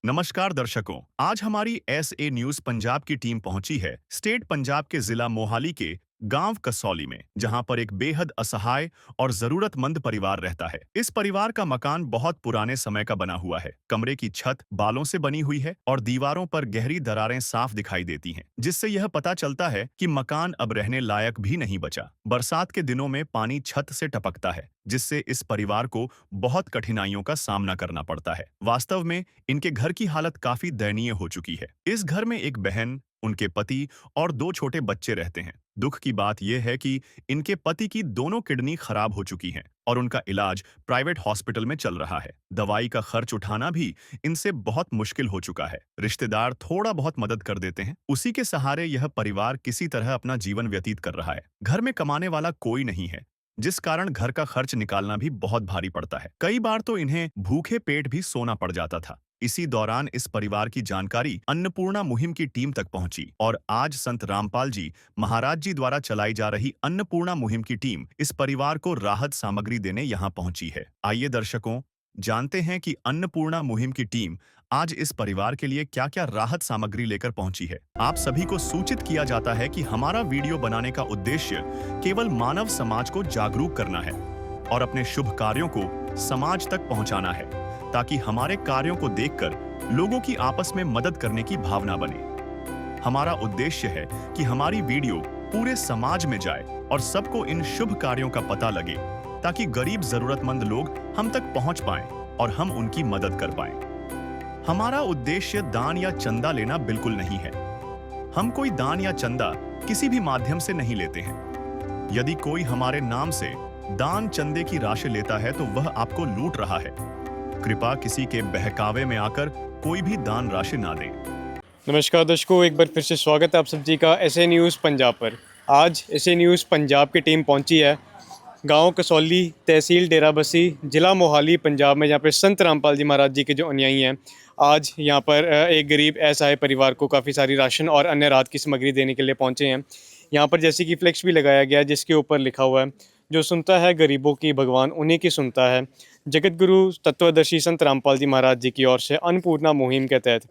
नमस्कार दर्शकों, आज हमारी एसए न्यूज पंजाब की टीम पहुंची है स्टेट पंजाब के जिला मोहाली के गांव कसौली में, जहां पर एक बेहद असहाय और जरूरतमंद परिवार रहता है। इस परिवार का मकान बहुत पुराने समय का बना हुआ है। कमरे की छत बालों से बनी हुई है और दीवारों पर गहरी दरारें साफ दिखाई देती हैं, जिससे यह पता चलता है कि मकान अब रहने लायक भी नहीं बचा। बरसात के दिनों में पानी छत से टपकता है, जिससे इस परिवार को बहुत कठिनाइयों का सामना करना पड़ता है। वास्तव में इनके घर की हालत काफी दयनीय हो चुकी है। इस घर में एक बहन, उनके पति और दो छोटे बच्चे रहते हैं। दुख की बात यह है कि इनके पति की दोनों किडनी खराब हो चुकी हैं और उनका इलाज प्राइवेट हॉस्पिटल में चल रहा है। दवाई का खर्च उठाना भी इनसे बहुत मुश्किल हो चुका है। रिश्तेदार थोड़ा बहुत मदद कर देते हैं, उसी के सहारे यह परिवार किसी तरह अपना जीवन व्यतीत कर रहा है। घर में कमाने वाला कोई नहीं है, जिस कारण घर का खर्च निकालना भी बहुत भारी पड़ता है। कई बार तो इन्हें भूखे पेट भी सोना पड़ जाता था। इसी दौरान इस परिवार की जानकारी अन्नपूर्णा मुहिम की टीम तक पहुंची और आज संत रामपाल जी महाराज जी द्वारा चलाई जा रही अन्नपूर्णा मुहिम की टीम इस परिवार को राहत सामग्री देने यहां पहुंची है। आइए दर्शकों, जानते हैं कि अन्नपूर्णा मुहिम की टीम आज इस परिवार के लिए क्या-क्या राहत सामग्री लेकर पहुंची है। आप सभी को सूचित किया जाता है कि हमारा वीडियो बनाने का उद्देश्य केवल मानव समाज को जागरूक करना है और अपने शुभ कार्यों को समाज तक पहुंचाना है, ताकि हमारे कार्यों को देखकर लोगों की आपस में मदद करने की भावना बने। हमारा उद्देश्य है कि हमारी वीडियो पूरे समाज में जाए और सबको इन शुभ कार्यों का पता लगे, ताकि गरीब जरूरतमंद लोग हम तक पहुंच पाएं और हम उनकी मदद कर पाएं। हमारा उद्देश्य दान या चंदा लेना बिल्कुल नहीं है। हम कोई दान या चंदा किसी भी माध्यम से नहीं लेते हैं। यदि कोई हमारे नाम से दान चंदे की राशि लेता है तो वह आपको लूट रहा है। कृपया किसी के बहकावे में आकर कोई भी दान राशि ना दें। नमस्कार दर्शकों, एक बार फिर से स्वागत है आप सभी का एसए न्यूज़ पंजाब पर। आज एसए न्यूज़ पंजाब की टीम पहुंची है गांव कसौली, तहसील डेराबस्सी, जिला मोहाली, पंजाब में, जहाँ पर संत रामपाल जी महाराज जी के जो अनुयायी हैं, आज यहाँ पर एक गरीब असहाय परिवार को काफ़ी सारी राशन और अन्य राहत की सामग्री देने के लिए पहुँचे हैं। यहाँ पर जैसे कि फ्लेक्स भी लगाया गया है, जिसके ऊपर लिखा हुआ है, जो सुनता है गरीबों की भगवान उन्हीं की सुनता है। जगत गुरु तत्वदर्शी संत रामपाल जी महाराज जी की ओर से अन्नपूर्णा मुहिम के तहत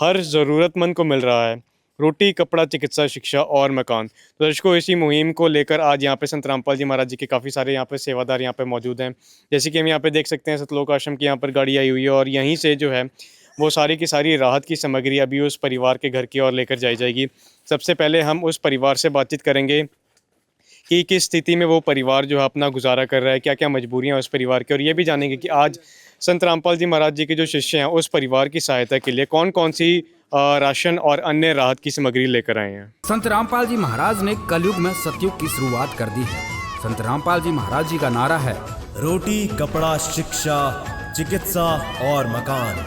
हर ज़रूरतमंद को मिल रहा है रोटी, कपड़ा, चिकित्सा, शिक्षा और मकान। तो दर्शकों, इसी मुहिम को लेकर आज यहाँ पे संत रामपाल जी महाराज जी के काफ़ी सारे यहाँ पे सेवादार यहाँ पे मौजूद हैं। जैसे कि हम यहाँ पे देख सकते हैं, सतलोक आश्रम की यहाँ पर गाड़ी आई हुई है और यहीं से जो है वो सारी की सारी राहत की सामग्री अभी उस परिवार के घर की ओर लेकर जाई जाएगी। सबसे पहले हम उस परिवार से बातचीत करेंगे कि किस स्थिति में वो परिवार जो है अपना गुजारा कर रहा है, क्या क्या मजबूरियां उस परिवार की, और ये भी जानेंगे कि आज संत रामपाल जी महाराज जी के जो शिष्य हैं उस परिवार की सहायता के लिए कौन कौन सी राशन और अन्य राहत की सामग्री लेकर आए हैं। संत रामपाल जी महाराज ने कलयुग में सतयुग की शुरुआत कर दी है। संत रामपाल जी महाराज जी का नारा है, रोटी, कपड़ा, शिक्षा, चिकित्सा और मकान,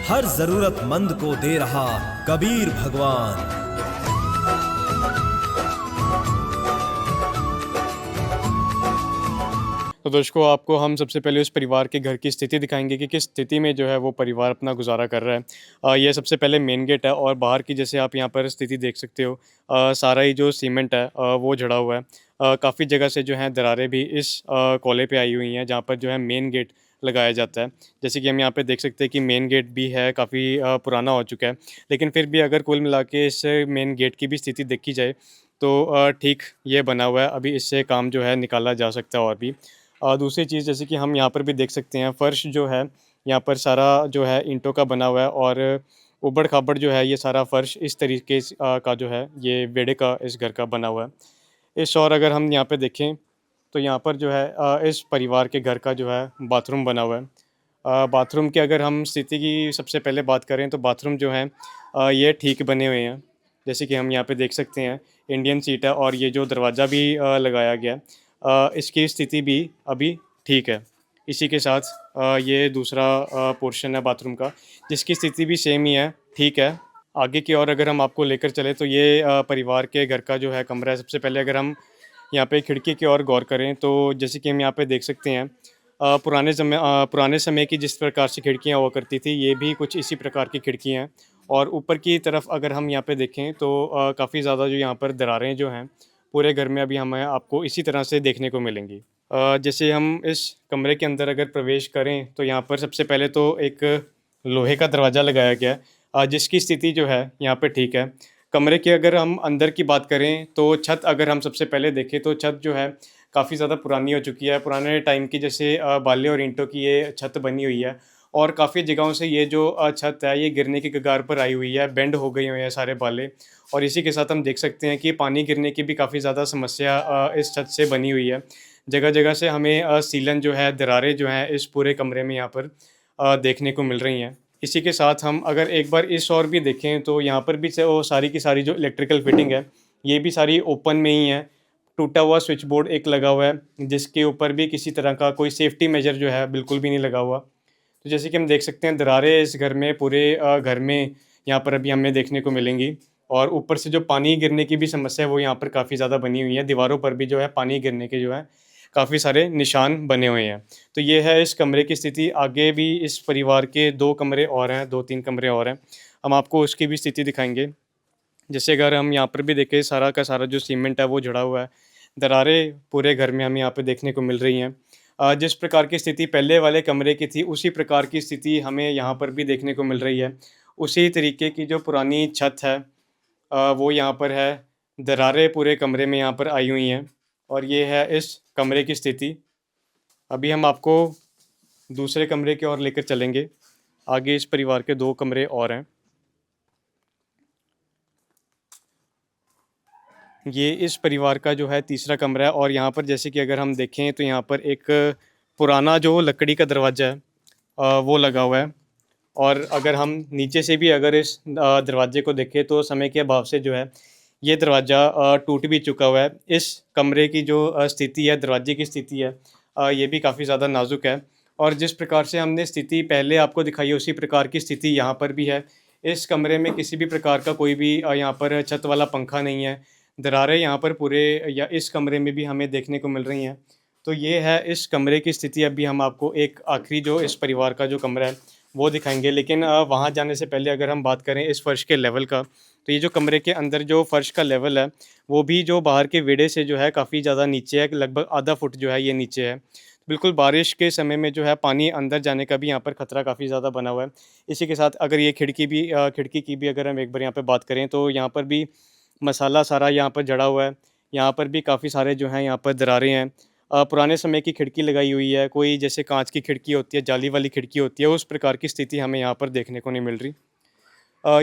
हर जरूरतमंद को दे रहा कबीर भगवान। तो दर्शकों, आपको हम सबसे पहले उस परिवार के घर की स्थिति दिखाएंगे कि किस स्थिति में जो है वो परिवार अपना गुजारा कर रहा है। ये सबसे पहले मेन गेट है और बाहर की जैसे आप यहाँ पर स्थिति देख सकते हो, सारा ही जो सीमेंट है वो झड़ा हुआ है। काफ़ी जगह से जो है दरारें भी इस कोले पे आई हुई हैं, जहाँ पर जो है मेन गेट लगाया जाता है। जैसे कि हम यहाँ पे देख सकते हैं कि मेन गेट भी है, काफ़ी पुराना हो चुका है, लेकिन फिर भी अगर कुल मिला के इस मेन गेट की भी स्थिति देखी जाए तो ठीक ये बना हुआ है। अभी इससे काम जो है निकाला जा सकता है। और भी दूसरी चीज़, जैसे कि हम यहाँ पर भी देख सकते हैं, फ़र्श जो है यहाँ पर सारा जो है ईंटों का बना हुआ है और ऊबड़-खाबड़ जो है ये सारा फ़र्श इस तरीके से का जो है ये वेड़े का इस घर का बना हुआ है। इस और अगर हम यहाँ पे देखें तो यहाँ पर जो है इस परिवार के घर का जो है बाथरूम बना हुआ है। बाथरूम की अगर हम स्थिति की सबसे पहले बात करें तो बाथरूम जो है ये ठीक बने हुए हैं। जैसे कि हम यहाँ पे देख सकते हैं, इंडियन सीट है और ये जो दरवाज़ा भी लगाया गया है, इसकी स्थिति भी अभी ठीक है। इसी के साथ ये दूसरा पोर्शन है बाथरूम का, जिसकी स्थिति भी सेम ही है, ठीक है। आगे की ओर अगर हम आपको लेकर चले तो ये परिवार के घर का जो है कमरा है। सबसे पहले अगर हम यहाँ पे खिड़की की ओर गौर करें तो जैसे कि हम यहाँ पे देख सकते हैं, पुराने समय की जिस प्रकार से खिड़कियाँ हुआ करती थी, ये भी कुछ इसी प्रकार की खिड़कियाँ हैं। और ऊपर की तरफ अगर हम यहाँ पे देखें तो काफ़ी ज़्यादा जो यहाँ पर दरारें जो हैं पूरे घर में अभी हमें आपको इसी तरह से देखने को मिलेंगी। जैसे हम इस कमरे के अंदर अगर प्रवेश करें तो यहाँ पर सबसे पहले तो एक लोहे का दरवाज़ा लगाया गया है, जिसकी स्थिति जो है यहाँ पे ठीक है। कमरे की अगर हम अंदर की बात करें तो छत अगर हम सबसे पहले देखें तो छत जो है काफ़ी ज़्यादा पुरानी हो चुकी है। पुराने टाइम की जैसे बाले और ईंटों की ये छत बनी हुई है और काफ़ी जगहों से ये जो छत है ये गिरने की कगार पर आई हुई है, बेंड हो गए हुए हैं सारे बाले। और इसी के साथ हम देख सकते हैं कि पानी गिरने की भी काफ़ी ज़्यादा समस्या इस छत से बनी हुई है। जगह-जगह से हमें सीलन जो है, दरारें जो हैं इस पूरे कमरे में यहाँ पर देखने को मिल रही हैं। इसी के साथ हम अगर एक बार इस ओर भी देखें तो यहाँ पर भी वो सारी की सारी जो इलेक्ट्रिकल फिटिंग है, ये भी सारी ओपन में ही है। टूटा हुआ स्विच बोर्ड एक लगा हुआ है, जिसके ऊपर भी किसी तरह का कोई सेफ्टी मेजर जो है बिल्कुल भी नहीं लगा हुआ। तो जैसे कि हम देख सकते हैं दरारें इस घर में पूरे घर में यहाँ पर अभी हमें देखने को मिलेंगी और ऊपर से जो पानी गिरने की भी समस्या है वो यहाँ पर काफ़ी ज़्यादा बनी हुई है। दीवारों पर भी जो है पानी गिरने के जो है काफ़ी सारे निशान बने हुए हैं। तो ये है इस कमरे की स्थिति। आगे भी इस परिवार के 2 कमरे और हैं, 2-3 कमरे और हैं। हम आपको उसकी भी स्थिति दिखाएँगे। जैसे अगर हम यहाँ पर भी देखें सारा का सारा जो सीमेंट है वो जुड़ा हुआ है। दरारें पूरे घर में हमें यहाँ पे देखने को मिल रही हैं। जिस प्रकार की स्थिति पहले वाले कमरे की थी उसी प्रकार की स्थिति हमें यहाँ पर भी देखने को मिल रही है। उसी तरीके की जो पुरानी छत है वो यहाँ पर है। दरारें पूरे कमरे में यहाँ पर आई हुई हैं और ये है इस कमरे की स्थिति। अभी हम आपको दूसरे कमरे की ओर लेकर चलेंगे। आगे इस परिवार के 2 कमरे और हैं। ये इस परिवार का जो है तीसरा कमरा है और यहाँ पर जैसे कि अगर हम देखें तो यहाँ पर एक पुराना जो लकड़ी का दरवाज़ा है वो लगा हुआ है। और अगर हम नीचे से भी अगर इस दरवाजे को देखें तो समय के अभाव से जो है ये दरवाज़ा टूट भी चुका हुआ है। इस कमरे की जो स्थिति है, दरवाजे की स्थिति है, ये भी काफ़ी ज़्यादा नाज़ुक है और जिस प्रकार से हमने स्थिति पहले आपको दिखाई है उसी प्रकार की स्थिति यहाँ पर भी है। इस कमरे में किसी भी प्रकार का कोई भी यहाँ पर छत वाला पंखा नहीं है। दरारें यहाँ पर पूरे या इस कमरे में भी हमें देखने को मिल रही हैं। तो ये है इस कमरे की स्थिति। अभी हम आपको एक आखिरी जो इस परिवार का जो कमरा है वो दिखाएँगे, लेकिन वहाँ जाने से पहले अगर हम बात करें इस फ़र्श के लेवल का, तो ये जो कमरे के अंदर जो फ़र्श का लेवल है, वो भी जो बाहर के विंडो से जो है काफ़ी ज़्यादा नीचे है, लगभग आधा फुट जो है ये नीचे है। बिल्कुल बारिश के समय में जो है पानी अंदर जाने का भी यहाँ पर खतरा काफ़ी ज़्यादा बना हुआ है। इसी के साथ अगर ये खिड़की की भी अगर हम एक बार यहाँ पे बात करें तो यहाँ पर भी मसाला सारा यहाँ पर जड़ा हुआ है। यहाँ पर भी काफ़ी सारे जो हैं यहाँ पर दरारें हैं। पुराने समय की खिड़की लगाई हुई है, कोई जैसे काँच की खिड़की होती है, जाली वाली खिड़की होती है, उस प्रकार की स्थिति हमें यहाँ पर देखने को नहीं मिल रही।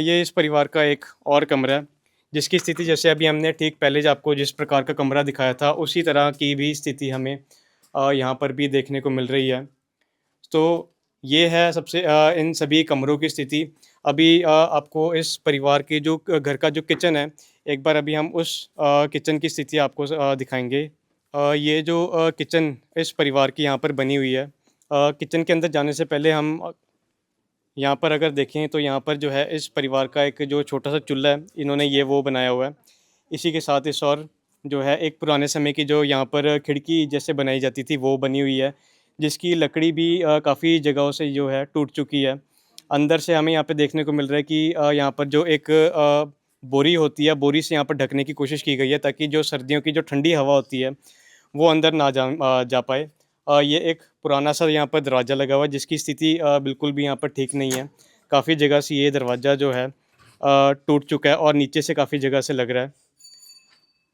ये इस परिवार का एक और कमरा है, जिसकी स्थिति जैसे अभी हमने ठीक पहले जो आपको जिस प्रकार का कमरा दिखाया था, उसी तरह की भी स्थिति हमें यहाँ पर भी देखने को मिल रही है। तो ये है सबसे इन सभी कमरों की स्थिति। अभी आपको इस परिवार के जो घर का जो किचन है, एक बार अभी हम उस किचन की स्थिति आपको दिखाएँगे। ये जो किचन इस परिवार की यहाँ पर बनी हुई है। किचन के अंदर जाने से पहले हम यहाँ पर अगर देखें तो यहाँ पर जो है इस परिवार का एक जो छोटा-सा चूल्हा है, इन्होंने ये वो बनाया हुआ है। इसी के साथ इस और जो है एक पुराने समय की जो यहाँ पर खिड़की जैसे बनाई जाती थी वो बनी हुई है, जिसकी लकड़ी भी काफ़ी जगहों से जो है टूट चुकी है। अंदर से हमें यहाँ पे देखने को मिल रहा है कि यहाँ पर जो एक बोरी होती है, बोरी से यहाँ पर ढकने की कोशिश की गई है ताकि जो सर्दियों की जो ठंडी हवा होती है, वो अंदर ना जा पाए। ये एक पुराना-सा यहाँ पर दरवाज़ा लगा हुआ है जिसकी स्थिति बिल्कुल भी यहाँ पर ठीक नहीं है। काफ़ी जगह से ये दरवाज़ा जो है टूट चुका है और नीचे से काफ़ी जगह से लग रहा है।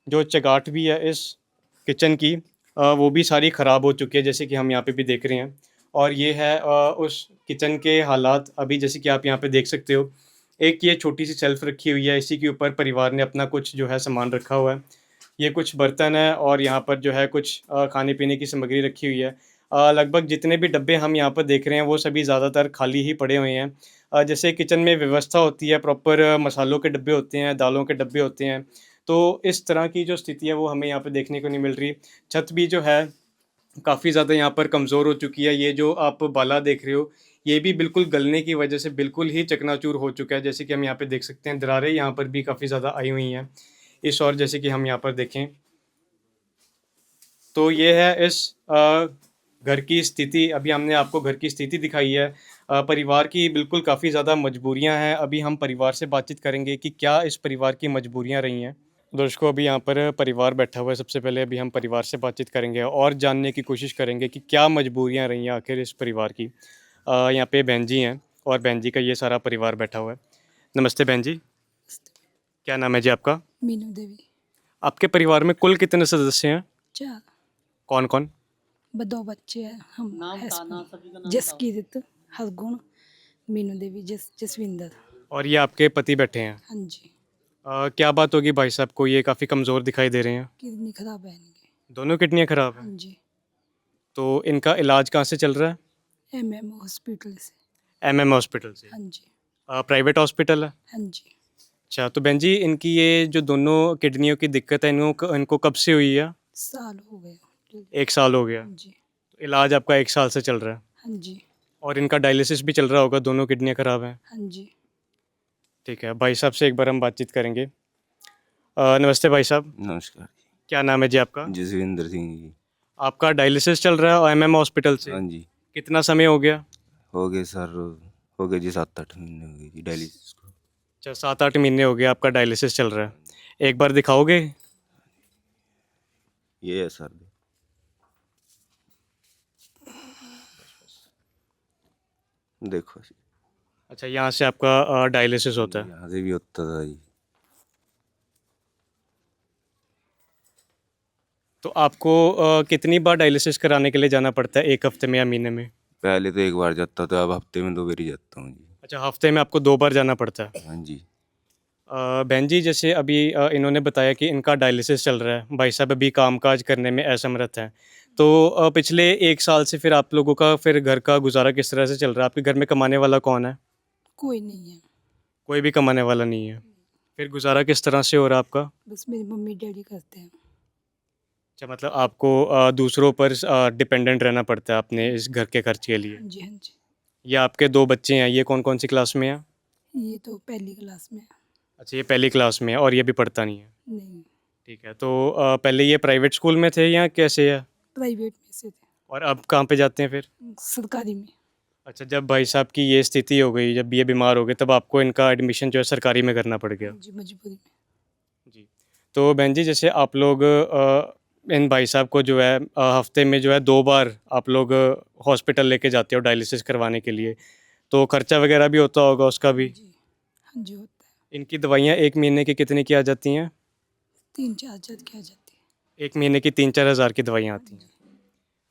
जो चगाट भी है इस किचन की वो भी सारी ख़राब हो चुकी है, जैसे कि हम यहाँ पे भी देख रहे हैं। और ये है उस किचन के हालात अभी जैसे कि आप यहाँ पे देख सकते हो। एक ये छोटी-सी शेल्फ़ रखी हुई है, इसी के ऊपर परिवार ने अपना कुछ जो है सामान रखा हुआ है। ये कुछ बर्तन है और यहाँ पर जो है कुछ खाने-पीने की सामग्री रखी हुई है। लगभग जितने भी डब्बे हम यहाँ पर देख रहे हैं वो सभी ज़्यादातर खाली ही पड़े हुए हैं। जैसे किचन में व्यवस्था होती है प्रॉपर मसालों के डब्बे होते हैं, दालों के डब्बे होते हैं, तो इस तरह की जो स्थिति है वो हमें यहाँ पे देखने को नहीं मिल रही। छत भी जो है काफ़ी ज़्यादा यहाँ पर कमज़ोर हो चुकी है। ये जो आप बाला देख रहे हो, ये भी बिल्कुल गलने की वजह से बिल्कुल ही चकनाचूर हो चुका है। जैसे कि हम यहाँ पे देख सकते हैं, दरारें यहाँ पर भी काफ़ी ज़्यादा आई हुई हैं। इस और जैसे कि हम यहाँ पर देखें, तो ये है इस घर की स्थिति। अभी हमने आपको घर की स्थिति दिखाई है। परिवार की बिल्कुल काफ़ी ज़्यादा मजबूरियाँ हैं। अभी हम परिवार से बातचीत करेंगे कि क्या इस परिवार की मजबूरियाँ रही हैं। दर्शकों, अभी यहाँ पर परिवार बैठा हुआ है। सबसे पहले अभी हम परिवार से बातचीत करेंगे और जानने की कोशिश करेंगे कि क्या मजबूरियाँ रही हैं आखिर इस परिवार की। यहाँ पे बहन जी हैं। और बहन जी का ये सारा परिवार बैठा हुआ है। नमस्ते बहन जी, क्या नाम है जी आपका? मीनू देवी। आपके परिवार में कुल कितने सदस्य हैं? 4 कौन कौन? 2 बच्चे हैं हम। जसकीरत, हरगुण, मीनू देवी, जसविंदर। और ये आपके पति बैठे हैं। हाँ जी। क्या बात होगी भाई साहब को, ये काफ़ी कमज़ोर दिखाई दे रहे हैं। किडनी खराब है इनकी। दोनों किडनियाँ खराब हाँ हैं। जी। तो इनका इलाज कहाँ से चल रहा है? MM हॉस्पिटल से। MM हॉस्पिटल से। हाँ जी। प्राइवेट हॉस्पिटल है? हाँ जी। अच्छा, तो बहन जी इनकी ये जो दोनों किडनियों की दिक्कत है इनको कब से हुई है? साल हो गए। 1 साल हो गया। हाँ जी। तो इलाज आपका 1 साल से चल रहा है हाँ जी। और इनका डायलिसिस भी चल रहा होगा, दोनों किडनियाँ खराब हैं। हाँ जी। ठीक है, भाई साहब से एक बार हम बातचीत करेंगे। नमस्ते भाई साहब, नमस्कार क्या नाम है जी आपका? जसविंदर सिंह जी। आपका डायलिसिस चल रहा है MM हॉस्पिटल से? हाँ जी, कितना समय हो गया? हो गए सर, हो गए जी 7-8 महीने हो गए जी डायलिसिस को। अच्छा, 7-8 महीने हो गए आपका डायलिसिस चल रहा है। एक बार दिखाओगे? ये है सर, देखो जी, अच्छा, यहाँ से आपका डायलिसिस होता है। यहाँ से भी होता था जी। तो आपको कितनी बार डायलिसिस कराने के लिए जाना पड़ता है, 1 हफ्ते में या महीने में? पहले तो एक बार जाता था, अब हफ्ते में 2 बार ही जाता हूँ जी। अच्छा, हफ्ते में आपको 2 बार जाना पड़ता है। हाँ जी। बहन जी जैसे अभी इन्होंने बताया कि इनका डायलिसिस चल रहा है, भाई साहब अभी कामकाज करने में असमर्थ हैं। तो पिछले 1 साल से फिर आप लोगों का फिर घर का गुज़ारा किस तरह से चल रहा है? आपके घर में कमाने वाला कौन है? कोई नहीं है। कोई भी कमाने वाला नहीं है। फिर गुज़ारा किस तरह से हो रहा है आपका? बस मेरी मम्मी डैडी करते हैं। अच्छा, मतलब आपको दूसरों पर डिपेंडेंट रहना पड़ता है अपने इस घर के खर्च के लिए। हाँ जी। हाँ जी। ये आपके 2 बच्चे हैं, ये कौन-कौन सी क्लास में हैं? ये तो पहली क्लास में है। अच्छा, ये पहली क्लास में है और ये भी पढ़ता नहीं है। नहीं, ठीक है, तो पहले ये प्राइवेट स्कूल में थे या कैसे है? प्राइवेट में से थे। और अब कहाँ पे जाते हैं फिर? सरकारी में। अच्छा, जब भाई साहब की ये स्थिति हो गई, जब ये बीमार हो गए, तब आपको इनका एडमिशन जो है सरकारी में करना पड़ गया। हाँ जी, मजबूरी में। जी। तो बहन जी जैसे आप लोग इन भाई साहब को जो है हफ्ते में जो है 2 बार आप लोग हॉस्पिटल लेके जाते हो डायलिसिस करवाने के लिए, तो खर्चा वगैरह भी होता होगा उसका भी? जी। हाँ जी, होता है। इनकी दवाइयाँ 1 महीने की कितने की आ जाती हैं? 3-4 हज़ार की आ जाती है। 1 महीने की 3-4 हज़ार की दवाइयाँ आती हैं।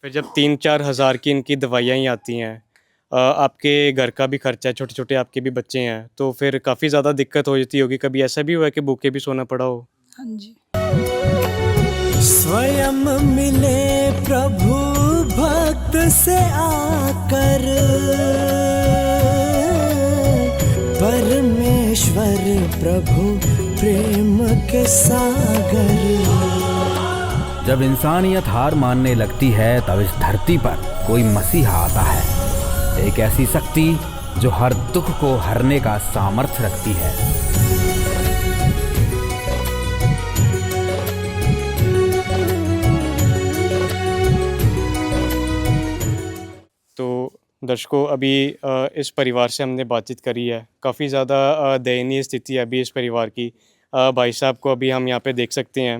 फिर जब 3-4 हज़ार की इनकी दवाइयाँ ही आती हैं, आपके घर का भी खर्चा है, छोटे-छोटे आपके भी बच्चे हैं, तो फिर काफ़ी ज़्यादा दिक्कत हो जाती होगी। कभी ऐसा भी हुआ है कि भूखे भी सोना पड़ा हो? हाँ जी। स्वयं मिले प्रभु भक्त से आकर, परमेश्वर प्रभु प्रेम के सागर। जब इंसानियत हार मानने लगती है तब इस धरती पर कोई मसीहा आता है, एक ऐसी शक्ति जो हर दुख को हरने का सामर्थ्य रखती है। तो दर्शकों अभी इस परिवार से हमने बातचीत करी है। काफ़ी ज़्यादा दयनीय स्थिति है अभी इस परिवार की। भाई साहब को अभी हम यहाँ पे देख सकते हैं।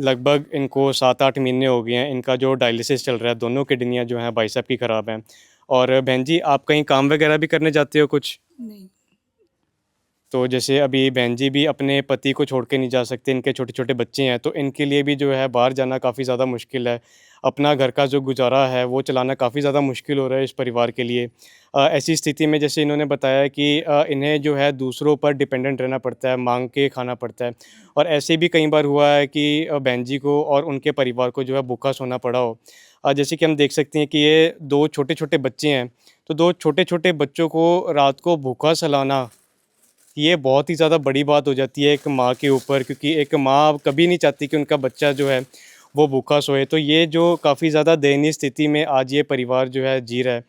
लगभग इनको 7-8 महीने हो गए हैं, इनका जो डायलिसिस चल रहा है, दोनों किडनियाँ जो हैं भाई साहब की ख़राब हैं। और बहन जी आप कहीं काम वगैरह भी करने जाते हो कुछ? नहीं। तो जैसे अभी बहन जी भी अपने पति को छोड़ के नहीं जा सकते, इनके छोटे-छोटे बच्चे हैं, तो इनके लिए भी जो है बाहर जाना काफ़ी ज़्यादा मुश्किल है। अपना घर का जो गुज़ारा है वो चलाना काफ़ी ज़्यादा मुश्किल हो रहा है इस परिवार के लिए। ऐसी स्थिति में जैसे इन्होंने बताया कि इन्हें जो है दूसरों पर डिपेंडेंट रहना पड़ता है, माँग के खाना पड़ता है। और ऐसे भी कई बार हुआ है कि बहन जी को और उनके परिवार को जो है भूखा सोना पड़ा हो। जैसे कि हम देख सकते हैं कि ये 2 छोटे-छोटे बच्चे हैं, तो 2 छोटे-छोटे बच्चों को रात को भूखा सुलाना, ये बहुत ही ज़्यादा बड़ी बात हो जाती है एक माँ के ऊपर, क्योंकि एक माँ कभी नहीं चाहती कि उनका बच्चा जो है वो भूखा सोए। तो ये जो काफ़ी ज़्यादा दयनीय स्थिति में आज ये परिवार जो है जी रहा है।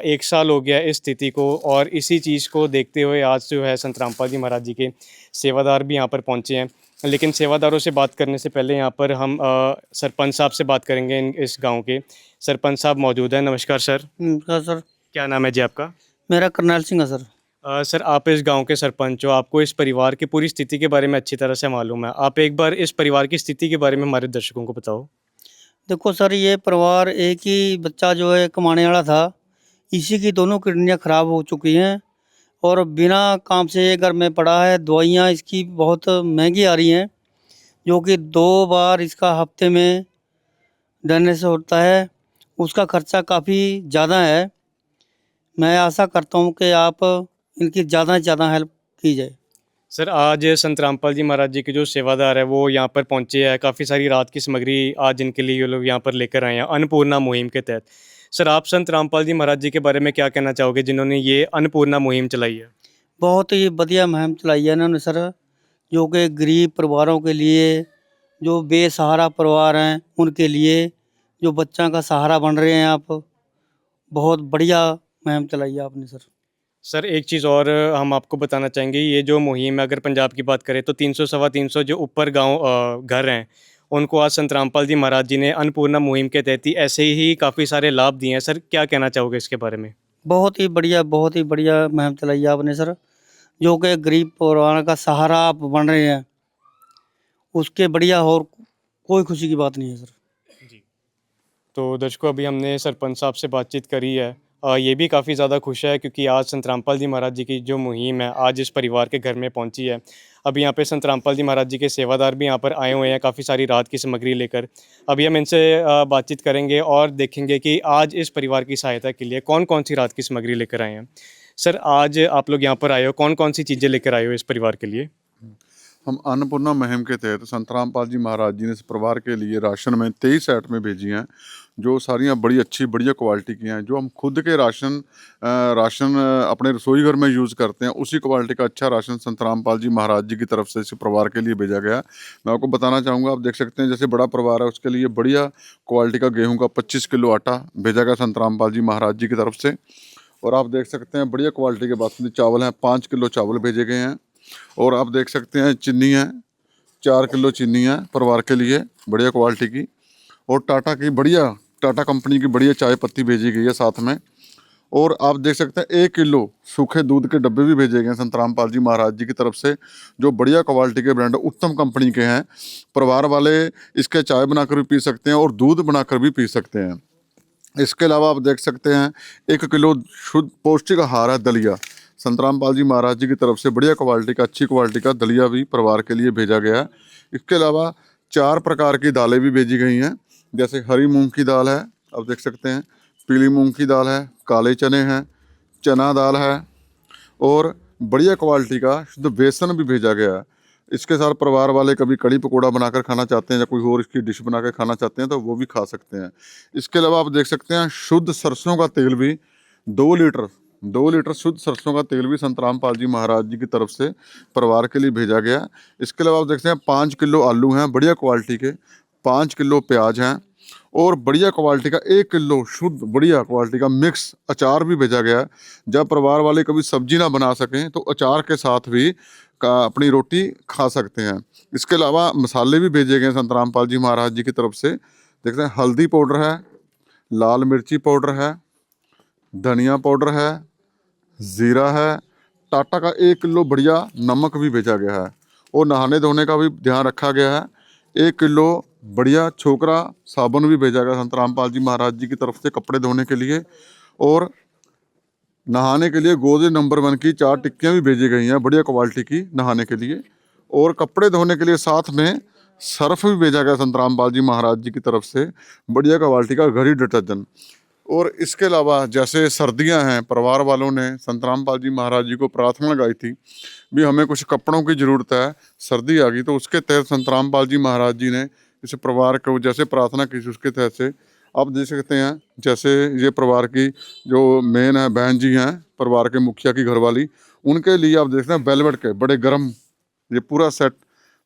1 साल हो गया इस स्थिति को, और इसी चीज़ को देखते हुए आज जो है संत रामपाल जी महाराज जी के सेवादार भी यहाँ पर पहुँचे हैं। लेकिन सेवादारों से बात करने से पहले यहाँ पर हम सरपंच साहब से बात करेंगे। इस गाँव के सरपंच साहब मौजूद हैं। नमस्कार सर। नमस्कार सर, क्या नाम है जी आपका? मेरा करनैल सिंह है सर। सर आप इस गांव के सरपंच हो, आपको इस परिवार की पूरी स्थिति के बारे में अच्छी तरह से मालूम है। आप एक बार इस परिवार की स्थिति के बारे में हमारे दर्शकों को बताओ। देखो सर, ये परिवार एक ही बच्चा जो है कमाने वाला था, इसी की दोनों किडनियाँ खराब हो चुकी हैं और बिना काम से ये घर में पड़ा है। दवाइयाँ इसकी बहुत महंगी आ रही हैं, जो कि 2 बार इसका हफ्ते में देने से होता है। उसका खर्चा काफ़ी ज़्यादा है। मैं आशा करता हूँ कि आप इनकी ज़्यादा से ज़्यादा हेल्प की जाए। सर आज संत रामपाल जी महाराज जी के जो सेवादार है वो यहाँ पर पहुँचे हैं, काफ़ी सारी राहत की सामग्री आज इनके लिए ये लोग यहाँ पर लेकर आए हैं अन्नपूर्णा मुहिम के तहत। सर आप संत रामपाल जी महाराज जी के बारे में क्या कहना चाहोगे जिन्होंने ये अन्नपूर्णा मुहिम चलाई है? बहुत ही बढ़िया मुहिम चलाई है इन्होंने सर, जो कि गरीब परिवारों के लिए, जो बेसहारा परिवार हैं उनके लिए, जो बच्चों का सहारा बन रहे हैं आप। बहुत बढ़िया मुहिम चलाई है आपने सर। सर एक चीज़ और हम आपको बताना चाहेंगे, ये जो मुहिम है अगर पंजाब की बात करें तो 300 सवा 300 जो ऊपर गाँव घर हैं, उनको आज संत रामपाल जी महाराज जी ने अन्नपूर्णा मुहिम के तहत ही ऐसे ही काफ़ी सारे लाभ दिए हैं। सर क्या कहना चाहोगे इसके बारे में? बहुत ही बढ़िया मुहिम चलाई है आपने सर, जो कि गरीब परिवार का सहारा आप बन रहे हैं, उसके बढ़िया और कोई खुशी की बात नहीं है सर। तो दर्शकों अभी हमने सरपंच साहब से बातचीत करी है। ये भी काफ़ी ज़्यादा खुश है क्योंकि आज संत रामपाल जी महाराज जी की जो मुहिम है आज इस परिवार के घर में पहुंची है। अभी यहाँ पे संत रामपाल जी महाराज जी के सेवादार भी यहाँ पर आए हुए हैं काफ़ी सारी राहत की सामग्री लेकर। अभी हम इनसे बातचीत करेंगे और देखेंगे कि आज इस परिवार की सहायता के लिए कौन कौन सी राहत की सामग्री लेकर आए हैं। सर आज आप लोग यहाँ पर आए हो, कौन कौन सी चीज़ें लेकर आए हो इस परिवार के लिए? हम अन्नपूर्णा मुहिम के तहत संत रामपाल जी महाराज जी ने इस परिवार के लिए राशन में 23 सेट में भेजी हैं, जो सारियाँ बड़ी अच्छी बढ़िया क्वालिटी की हैं। जो हम खुद के राशन अपने रसोई घर में यूज़ करते हैं, उसी क्वालिटी का अच्छा राशन संत रामपाल जी महाराज जी की तरफ से इस परिवार के लिए भेजा गया। मैं आपको बताना चाहूँगा, आप देख सकते हैं जैसे बड़ा परिवार है उसके लिए बढ़िया क्वालिटी का गेहूँ का 25 किलो आटा भेजा गया संत रामपाल जी महाराज जी की तरफ से। और आप देख सकते हैं बढ़िया क्वालिटी के बासमती चावल हैं, 5 किलो चावल भेजे गए हैं। और आप देख सकते हैं चीनी है, 4 किलो चीनी है परिवार के लिए बढ़िया क्वालिटी की। और टाटा कंपनी की बढ़िया चाय पत्ती भेजी गई है साथ में। और आप देख सकते हैं 1 किलो सूखे दूध के डब्बे भी भेजे गए हैं संत रामपाल जी महाराज जी की तरफ से, जो बढ़िया क्वालिटी के ब्रांड उत्तम कंपनी के हैं। परिवार वाले इसके चाय बनाकर भी पी सकते हैं और दूध बनाकर भी पी सकते हैं। इसके अलावा आप देख सकते हैं 1 किलो शुद्ध पौष्टिक आहार है दलिया, संत रामपाल जी महाराज जी की तरफ से बढ़िया क्वालिटी का अच्छी क्वालिटी का दलिया भी परिवार के लिए भेजा गया है। इसके अलावा 4 प्रकार की दालें भी भेजी गई हैं, जैसे हरी मूंग की दाल है, आप देख सकते हैं पीली मूंग की दाल है, काले चने हैं, चना दाल है और बढ़िया क्वालिटी का शुद्ध बेसन भी भेजा गया है। इसके साथ परिवार वाले कभी कड़ी पकौड़ा बनाकर खाना चाहते हैं या कोई और इसकी डिश बना कर खाना चाहते हैं तो वो भी खा सकते हैं। इसके अलावा आप देख सकते हैं शुद्ध सरसों का तेल भी 2 लीटर शुद्ध सरसों का तेल भी संत रामपाल जी महाराज जी की तरफ से परिवार के लिए भेजा गया। इसके अलावा आप देखते हैं 5 किलो आलू हैं बढ़िया क्वालिटी के, 5 किलो प्याज हैं और बढ़िया क्वालिटी का 1 किलो शुद्ध बढ़िया क्वालिटी का मिक्स अचार भी भेजा गया है। जब परिवार वाले कभी सब्जी ना बना सकें तो अचार के साथ भी अपनी रोटी खा सकते हैं। इसके अलावा मसाले भी भेजे गए संत रामपाल जी महाराज जी की तरफ से। देखते हैं हल्दी पाउडर है, लाल मिर्ची पाउडर है, धनिया पाउडर है, ज़ीरा है, टाटा का 1 किलो बढ़िया नमक भी भेजा गया है और नहाने धोने का भी ध्यान रखा गया है। 1 किलो बढ़िया छोकरा साबुन भी भेजा गया संत रामपाल जी महाराज जी की तरफ से कपड़े धोने के लिए। और नहाने के लिए गोदरेज नंबर 1 की 4 टिक्कियाँ भी भेजी गई हैं बढ़िया क्वालिटी की नहाने के लिए। और कपड़े धोने के लिए साथ में सर्फ भी भेजा गया संत रामपाल जी महाराज जी की तरफ से बढ़िया क्वालिटी का घड़ी डिटर्जेंट। और इसके अलावा जैसे सर्दियां हैं, परिवार वालों ने संत रामपाल जी महाराज जी को प्रार्थना लगाई थी भी हमें कुछ कपड़ों की ज़रूरत है, सर्दी आ गई, तो उसके तहत संत रामपाल जी महाराज जी ने इस परिवार को जैसे प्रार्थना की थी उसके तहत से आप देख सकते हैं। जैसे ये परिवार की जो मेन है बहन जी हैं परिवार के मुखिया की घरवाली, उनके लिए आप देख सकते हैं वेलवेट के बड़े गर्म ये पूरा सेट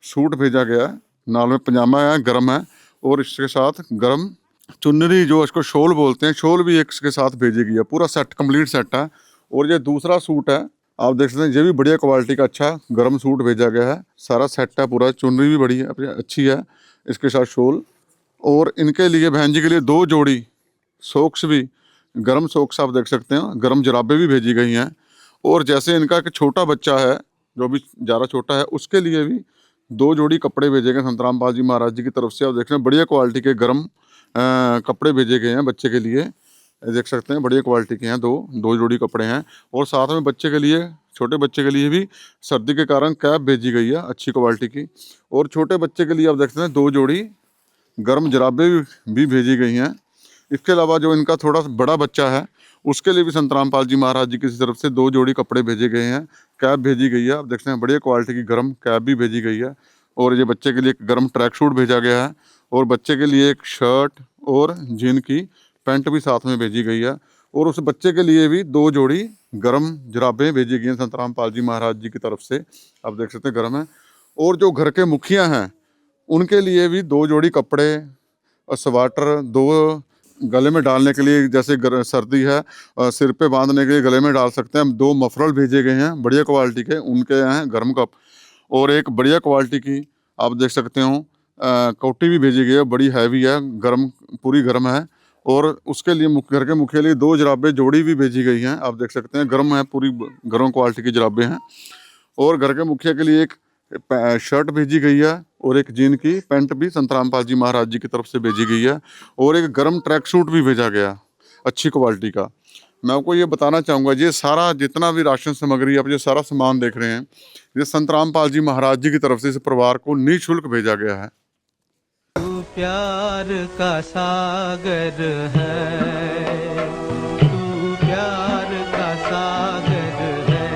सूट भेजा गया है, नाल में पजामा है गर्म है और इसके साथ गर्म चुन्नरी जो इसको शॉल बोलते हैं, शॉल भी एक इसके साथ भेजी गई है, पूरा सेट कंप्लीट सेट है। और ये दूसरा सूट है आप देख सकते हैं, ये भी बढ़िया क्वालिटी का अच्छा गर्म सूट भेजा गया है, सारा सेट है पूरा, चुन्नरी भी बड़ी है अच्छी है इसके साथ शॉल। और इनके लिए बहन जी के लिए 2 जोड़ी सॉक्स भी गर्म सॉक्स आप देख सकते हैं, गर्म जराबें भी भेजी गई हैं। और जैसे इनका एक छोटा बच्चा है जो भी ज़्यादा छोटा है उसके लिए भी 2 जोड़ी कपड़े भेजे गए संत रामपाल जी महाराज जी की तरफ से। आप देख रहे हैं बढ़िया क्वालिटी के गर्म कपड़े भेजे गए हैं बच्चे के लिए। ये देख सकते हैं बढ़िया क्वालिटी के हैं, दो जोड़ी कपड़े हैं। और साथ में बच्चे के लिए, छोटे बच्चे के लिए भी सर्दी के कारण कैप भेजी गई है अच्छी क्वालिटी की। और छोटे बच्चे के लिए आप देखते हैं 2 जोड़ी गर्म जराबे भी भेजी गई हैं। इसके अलावा जो इनका थोड़ा बड़ा बच्चा है उसके लिए भी संत रामपाल जी महाराज जी की तरफ से 2 जोड़ी कपड़े भेजे गए हैं, कैप भेजी गई है। आप देखते हैं बढ़िया क्वालिटी की गर्म कैप भी भेजी गई है। और ये बच्चे के लिए एक गर्म ट्रैक सूट भेजा गया है और बच्चे के लिए एक शर्ट और जीन की पैंट भी साथ में भेजी गई है। और उस बच्चे के लिए भी 2 जोड़ी गर्म जुराबें भेजी गई हैं संत रामपाल जी महाराज जी की तरफ से। आप देख सकते हैं गर्म है। और जो घर के मुखिया हैं उनके लिए भी 2 जोड़ी कपड़े और स्वेटर, 2 गले में डालने के लिए, जैसे सर्दी है सिर पे बांधने के लिए गले में डाल सकते हैं। 2 मफरल भेजे गए हैं बढ़िया क्वालिटी के, उनके हैं गर्म कप। और एक बढ़िया क्वालिटी की आप देख सकते हो कोटी भी भेजी गई है, बड़ी हैवी है, गर्म, पूरी गर्म है। और उसके लिए घर के मुखिया लिए 2 जराबें जोड़ी भी भेजी गई हैं। आप देख सकते हैं गर्म है, पूरी गर्म क्वालिटी की जराबें हैं। और घर के मुखिया के लिए एक शर्ट भेजी गई है और एक जीन की पैंट भी संत रामपाल जी महाराज जी की तरफ से भेजी गई है। और एक गर्म ट्रैक सूट भी भेजा गया अच्छी क्वालिटी का। मैं आपको ये बताना चाहूँगा, ये सारा जितना भी राशन सामग्री, आप ये सारा सामान देख रहे हैं, ये संत रामपाल जी महाराज जी की तरफ से इस परिवार को निःशुल्क भेजा गया है। तू प्यार का सागर है, तू प्यार का सागर है,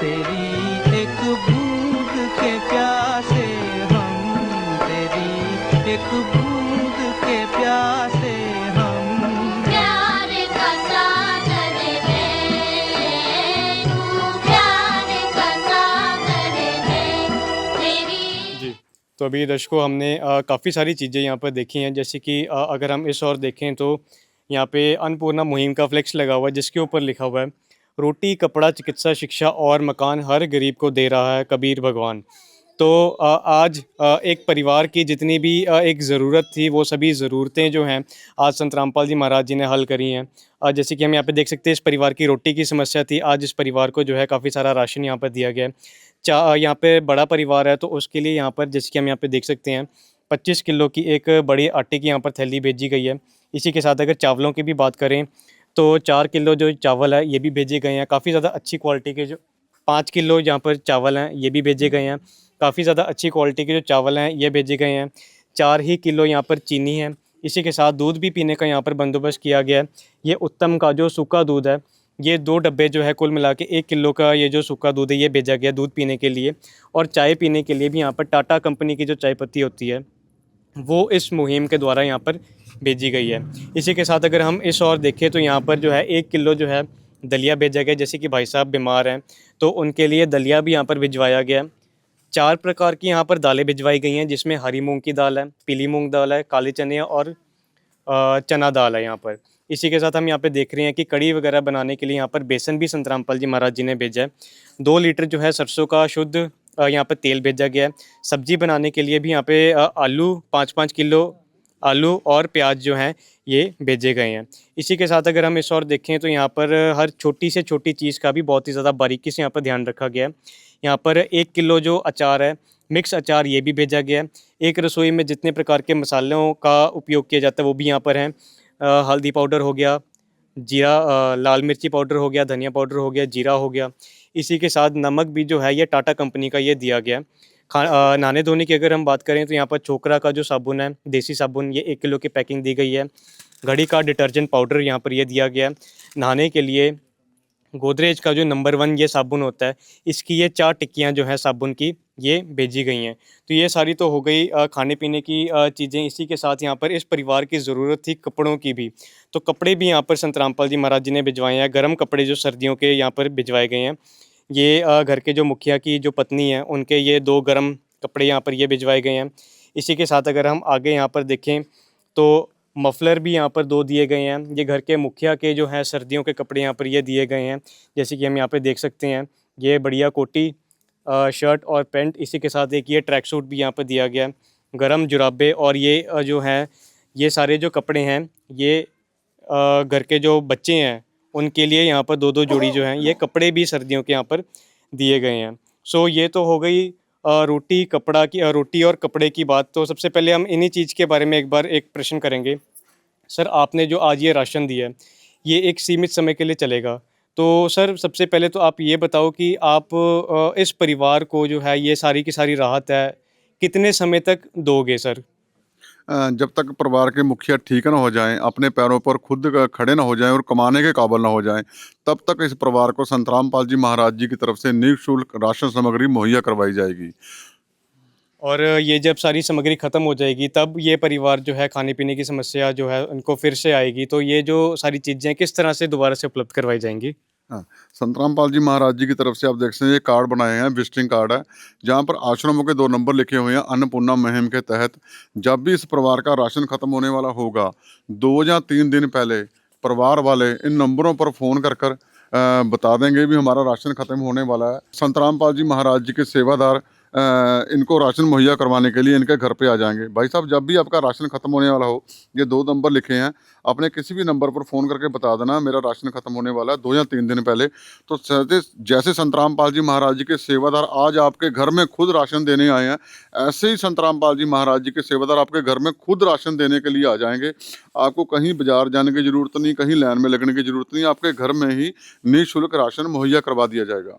तेरी एक बूंद के प्यासे हम, तेरी एक बूंद के प्यासे हम। प्यार का सागर है, तू प्यार का सागर है तेरी। जी, तो अभी दर्शकों हमने काफ़ी सारी चीज़ें यहाँ पर देखी हैं, जैसे कि अगर हम इस ओर देखें तो यहाँ पे अन्नपूर्णा मुहिम का फ्लेक्स लगा हुआ है जिसके ऊपर लिखा हुआ है, रोटी, कपड़ा, चिकित्सा, शिक्षा और मकान हर गरीब को दे रहा है कबीर भगवान। तो आज एक परिवार की जितनी भी एक ज़रूरत थी वो सभी ज़रूरतें जो हैं आज संत रामपाल जी महाराज जी ने हल करी हैं। जैसे कि हम यहाँ पे देख सकते हैं, इस परिवार की रोटी की समस्या थी, आज इस परिवार को जो है काफ़ी सारा राशन यहाँ पर दिया गया है। यहाँ पे बड़ा परिवार है तो उसके लिए यहाँ पर, जैसे कि हम यहाँ पे देख सकते हैं, 25 किलो की एक बड़ी आटे की यहाँ पर थैली भेजी गई है। इसी के साथ अगर चावलों की भी बात करें तो 4 किलो जो चावल है ये भी भेजे गए हैं, काफ़ी ज़्यादा अच्छी क्वालिटी के। जो 5 किलो यहाँ पर चावल हैं ये भी भेजे गए हैं, काफ़ी ज़्यादा अच्छी क्वालिटी के जो चावल हैं ये भेजे गए हैं। 4 ही किलो यहाँ पर चीनी है। इसी के साथ दूध भी पीने का यहाँ पर बंदोबस्त किया गया है। ये उत्तम का जो सूखा दूध है, ये 2 डब्बे जो है कुल मिला के 1 किलो का ये जो सूखा दूध है ये भेजा गया दूध पीने के लिए। और चाय पीने के लिए भी यहाँ पर टाटा कंपनी की जो चाय पत्ती होती है वो इस मुहिम के द्वारा यहाँ पर भेजी गई है। इसी के साथ अगर हम इस और देखें तो यहाँ पर जो है 1 किलो जो है दलिया भेजा गया, जैसे कि भाई साहब बीमार हैं तो उनके लिए दलिया भी यहाँ पर भिजवाया गया। 4 प्रकार की यहाँ पर दालें भिजवाई गई हैं, जिसमें हरी मूंग की दाल है, पीली मूंग दाल है, काले चने और चना दाल है यहाँ पर। इसी के साथ हम यहाँ पे देख रहे हैं कि कड़ी वगैरह बनाने के लिए यहाँ पर बेसन भी संत रामपाल जी महाराज जी ने भेजा है। 2 लीटर जो है सरसों का शुद्ध यहाँ पर तेल भेजा गया है। सब्जी बनाने के लिए भी यहाँ पे आलू 5-5 किलो आलू और प्याज जो हैं ये भेजे गए हैं। इसी के साथ अगर हम इस और देखें तो यहाँ पर हर छोटी से छोटी चीज़ का भी बहुत ही ज़्यादा बारीकी से यहाँ पर ध्यान रखा गया है। यहाँ पर 1 किलो जो अचार है, मिक्स अचार, ये भी भेजा गया है। एक रसोई में जितने प्रकार के मसालों का उपयोग किया जाता है वो भी यहाँ पर हैं। हल्दी पाउडर हो गया, जीरा, लाल मिर्ची पाउडर हो गया, धनिया पाउडर हो गया, जीरा हो गया। इसी के साथ नमक भी जो है ये टाटा कंपनी का ये दिया गया है। नहाने धोने की अगर हम बात करें तो यहाँ पर छोकरा का जो साबुन है, देसी साबुन, ये 1 किलो की पैकिंग दी गई है। घड़ी का डिटर्जेंट पाउडर यहाँ पर ये दिया गया है। नहाने के लिए गोदरेज का जो नंबर 1 ये साबुन होता है, इसकी ये 4 टिक्कियाँ जो हैं साबुन की ये भेजी गई हैं। तो ये सारी तो हो गई खाने पीने की चीज़ें। इसी के साथ यहाँ पर इस परिवार की ज़रूरत थी कपड़ों की भी, तो कपड़े भी यहाँ पर संत रामपाल जी महाराज जी ने भिजवाए हैं। गर्म कपड़े जो सर्दियों के यहाँ पर भिजवाए गए हैं। ये घर के जो मुखिया की जो पत्नी है उनके ये 2 गर्म कपड़े यहाँ पर ये भिजवाए गए हैं। इसी के साथ अगर हम आगे यहाँ पर देखें तो मफलर भी यहाँ पर 2 दिए गए हैं। ये घर के मुखिया के जो हैं सर्दियों के कपड़े यहाँ पर ये दिए गए हैं, जैसे कि हम यहाँ पे देख सकते हैं। ये बढ़िया कोटी, शर्ट और पैंट, इसी के साथ एक ये ट्रैक सूट भी यहाँ पर दिया गया है। गरम जुराबे और ये जो हैं ये सारे जो कपड़े हैं ये घर के जो बच्चे हैं उनके लिए यहाँ पर 2-2 जोड़ी जो हैं ये कपड़े भी सर्दियों के यहाँ पर दिए गए हैं। सो ये तो हो गई रोटी रोटी और कपड़े की बात। तो सबसे पहले हम इन्हीं चीज़ के बारे में एक बार एक प्रश्न करेंगे। सर, आपने जो आज ये राशन दिया है ये एक सीमित समय के लिए चलेगा। तो सर सबसे पहले तो आप ये बताओ कि आप इस परिवार को जो है ये सारी की सारी राहत है, कितने समय तक दोगे सर? जब तक परिवार के मुखिया ठीक ना हो जाएँ, अपने पैरों पर खुद खड़े ना हो जाएँ और कमाने के काबिल ना हो जाएँ, तब तक इस परिवार को संतराम पाल जी महाराज जी की तरफ से निःशुल्क राशन सामग्री मुहैया करवाई जाएगी। और ये जब सारी सामग्री ख़त्म हो जाएगी तब ये परिवार जो है खाने-पीने की समस्या जो है उनको फिर से आएगी, तो ये जो सारी चीज़ें किस तरह से दोबारा से उपलब्ध करवाई जाएँगी? हाँ, संतराम पाल जी महाराज जी की तरफ से आप देख सकते हैं ये कार्ड बनाए हैं, विजिटिंग कार्ड है, जहाँ पर आश्रमों के 2 नंबर लिखे हुए हैं अन्नपूर्णा मुहिम के तहत। जब भी इस परिवार का राशन खत्म होने वाला होगा, 2 या 3 दिन पहले परिवार वाले इन नंबरों पर फ़ोन कर बता देंगे भी हमारा राशन खत्म होने वाला है। संतराम पाल जी महाराज जी के सेवादार इनको राशन मुहैया करवाने के लिए इनके घर पे आ जाएँगे। भाई साहब जब भी आपका राशन खत्म होने वाला हो, ये 2 नंबर लिखे हैं, अपने किसी भी नंबर पर फ़ोन करके बता देना मेरा राशन खत्म होने वाला है 2 या 3 दिन पहले। तो जैसे संतराम पाल जी महाराज जी के सेवादार आज आपके घर में खुद राशन देने आए हैं, ऐसे ही संतराम पाल जी महाराज जी के सेवादार आपके घर में खुद राशन देने के लिए आ जाएँगे। आपको कहीं बाज़ार जाने की ज़रूरत नहीं, कहीं लाइन में लगने की ज़रूरत नहीं, आपके घर में ही निःशुल्क राशन मुहैया करवा दिया जाएगा।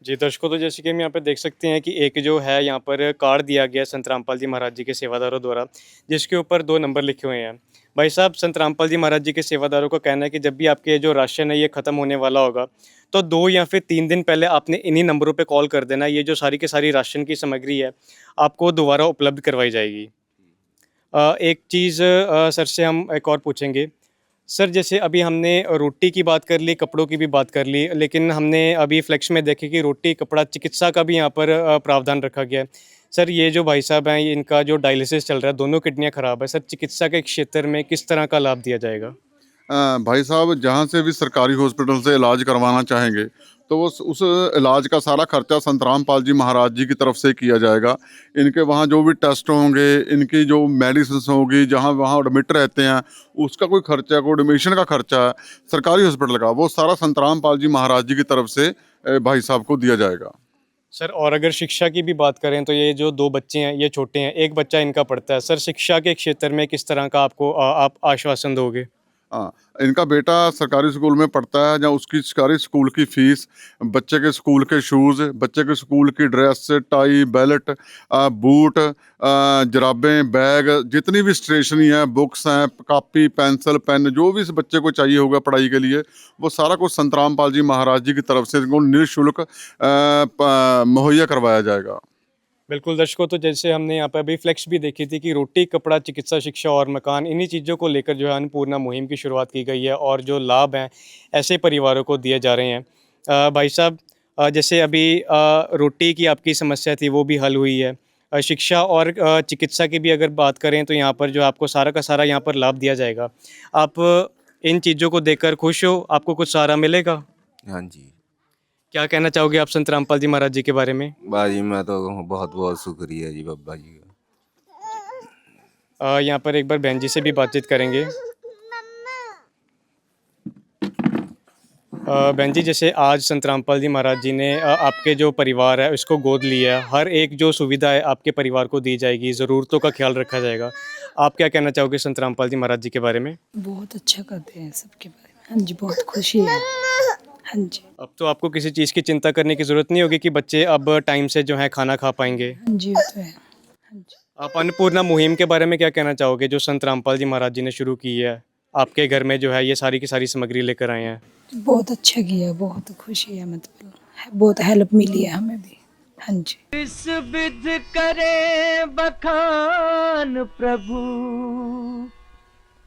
जी, दर्शकों तो जैसे कि हम यहाँ पे देख सकते हैं कि एक जो है यहाँ पर कार्ड दिया गया है संत रामपाल जी महाराज जी के सेवादारों द्वारा, जिसके ऊपर 2 नंबर लिखे हुए हैं। भाई साहब संत रामपाल जी महाराज जी के सेवादारों का कहना है कि जब भी आपके जो राशन है ये ख़त्म होने वाला होगा, तो 2 या फिर 3 दिन पहले आपने इन्हीं नंबरों पे कॉल कर देना, ये जो सारी की सारी राशन की सामग्री है, आपको दोबारा उपलब्ध करवाई जाएगी। एक चीज़ सर से हम एक और पूछेंगे। सर जैसे अभी हमने रोटी की बात कर ली, कपड़ों की भी बात कर ली, लेकिन हमने अभी फ्लेक्स में देखे कि रोटी, कपड़ा, चिकित्सा का भी यहाँ पर प्रावधान रखा गया है। सर ये जो भाई साहब हैं, इनका जो डायलिसिस चल रहा है, दोनों किडनियाँ ख़राब है। सर चिकित्सा के क्षेत्र में किस तरह का लाभ दिया जाएगा? भाई साहब जहाँ से भी सरकारी हॉस्पिटल से इलाज करवाना चाहेंगे तो वो उस इलाज का सारा खर्चा संतराम पाल जी महाराज जी की तरफ से किया जाएगा। इनके वहाँ जो भी टेस्ट होंगे, इनकी जो मेडिसिन होगी, जहाँ वहाँ एडमिट रहते हैं, उसका कोई खर्चा, कोई एडमिशन का खर्चा है सरकारी हॉस्पिटल का, वो सारा संतराम पाल जी महाराज जी की तरफ से भाई साहब को दिया जाएगा। सर और अगर शिक्षा की भी बात करें तो ये जो 2 बच्चे हैं, ये छोटे हैं, 1 बच्चा इनका पढ़ता है। सर शिक्षा के क्षेत्र में किस तरह का आपको आप आश्वासन दोगे? हाँ, इनका बेटा सरकारी स्कूल में पढ़ता है, जहाँ उसकी सरकारी स्कूल की फ़ीस, बच्चे के स्कूल के शूज़, बच्चे के स्कूल की ड्रेस, टाई, बेल्ट, बूट, जुराबें, बैग, जितनी भी स्टेशनरी है, बुक्स हैं, कॉपी, पेंसिल, पेन, जो भी इस बच्चे को चाहिए होगा पढ़ाई के लिए, वो सारा कुछ संतराम पाल जी महाराज जी की तरफ से इनको निःशुल्क मुहैया करवाया जाएगा। बिल्कुल दर्शकों, तो जैसे हमने यहाँ पे अभी फ्लेक्स भी देखी थी कि रोटी, कपड़ा, चिकित्सा, शिक्षा और मकान, इन्हीं चीज़ों को लेकर जो है अन्नपूर्णा मुहिम की शुरुआत की गई है और जो लाभ हैं ऐसे परिवारों को दिए जा रहे हैं। भाई साहब जैसे अभी रोटी की आपकी समस्या थी वो भी हल हुई है। शिक्षा और चिकित्सा की भी अगर बात करें तो यहाँ पर जो आपको सारा का सारा यहाँ पर लाभ दिया जाएगा। आप इन चीज़ों को देखकर खुश हो? आपको कुछ सहारा मिलेगा? हाँ जी। क्या कहना चाहोगे आप संत रामपाल जी महाराज जी के बारे में? बाजी मैं तो बहुत बहुत शुक्रिया जी बाबा जी का। यहाँ पर एक बार बहन जी से भी बातचीत करेंगे। बहन जी जैसे आज संत रामपाल जी महाराज जी ने आपके जो परिवार है उसको गोद लिया है, हर एक जो सुविधा है आपके परिवार को दी जाएगी, ज़रूरतों का ख्याल रखा जाएगा। आप क्या कहना चाहोगे संत रामपाल जी महाराज जी के बारे में? बहुत अच्छा करते हैं सबके बारे में। हाँ जी, बहुत खुशी है। हाँ जी। अब तो आपको किसी चीज़ की चिंता करने की ज़रूरत नहीं होगी कि बच्चे अब टाइम से जो है खाना खा पाएंगे। हाँ जी, वो तो है। हाँ जी। आप अन्नपूर्णा मुहिम के बारे में क्या कहना चाहोगे जो संत रामपाल जी महाराज जी ने शुरू की है? आपके घर में जो है ये सारी की सारी सामग्री लेकर आए हैं। बहुत अच्छा किया, बहुत खुशी है, मतलब बहुत हेल्प मिली है हमें भी। हाँ जी। इस विध करे बखान प्रभु,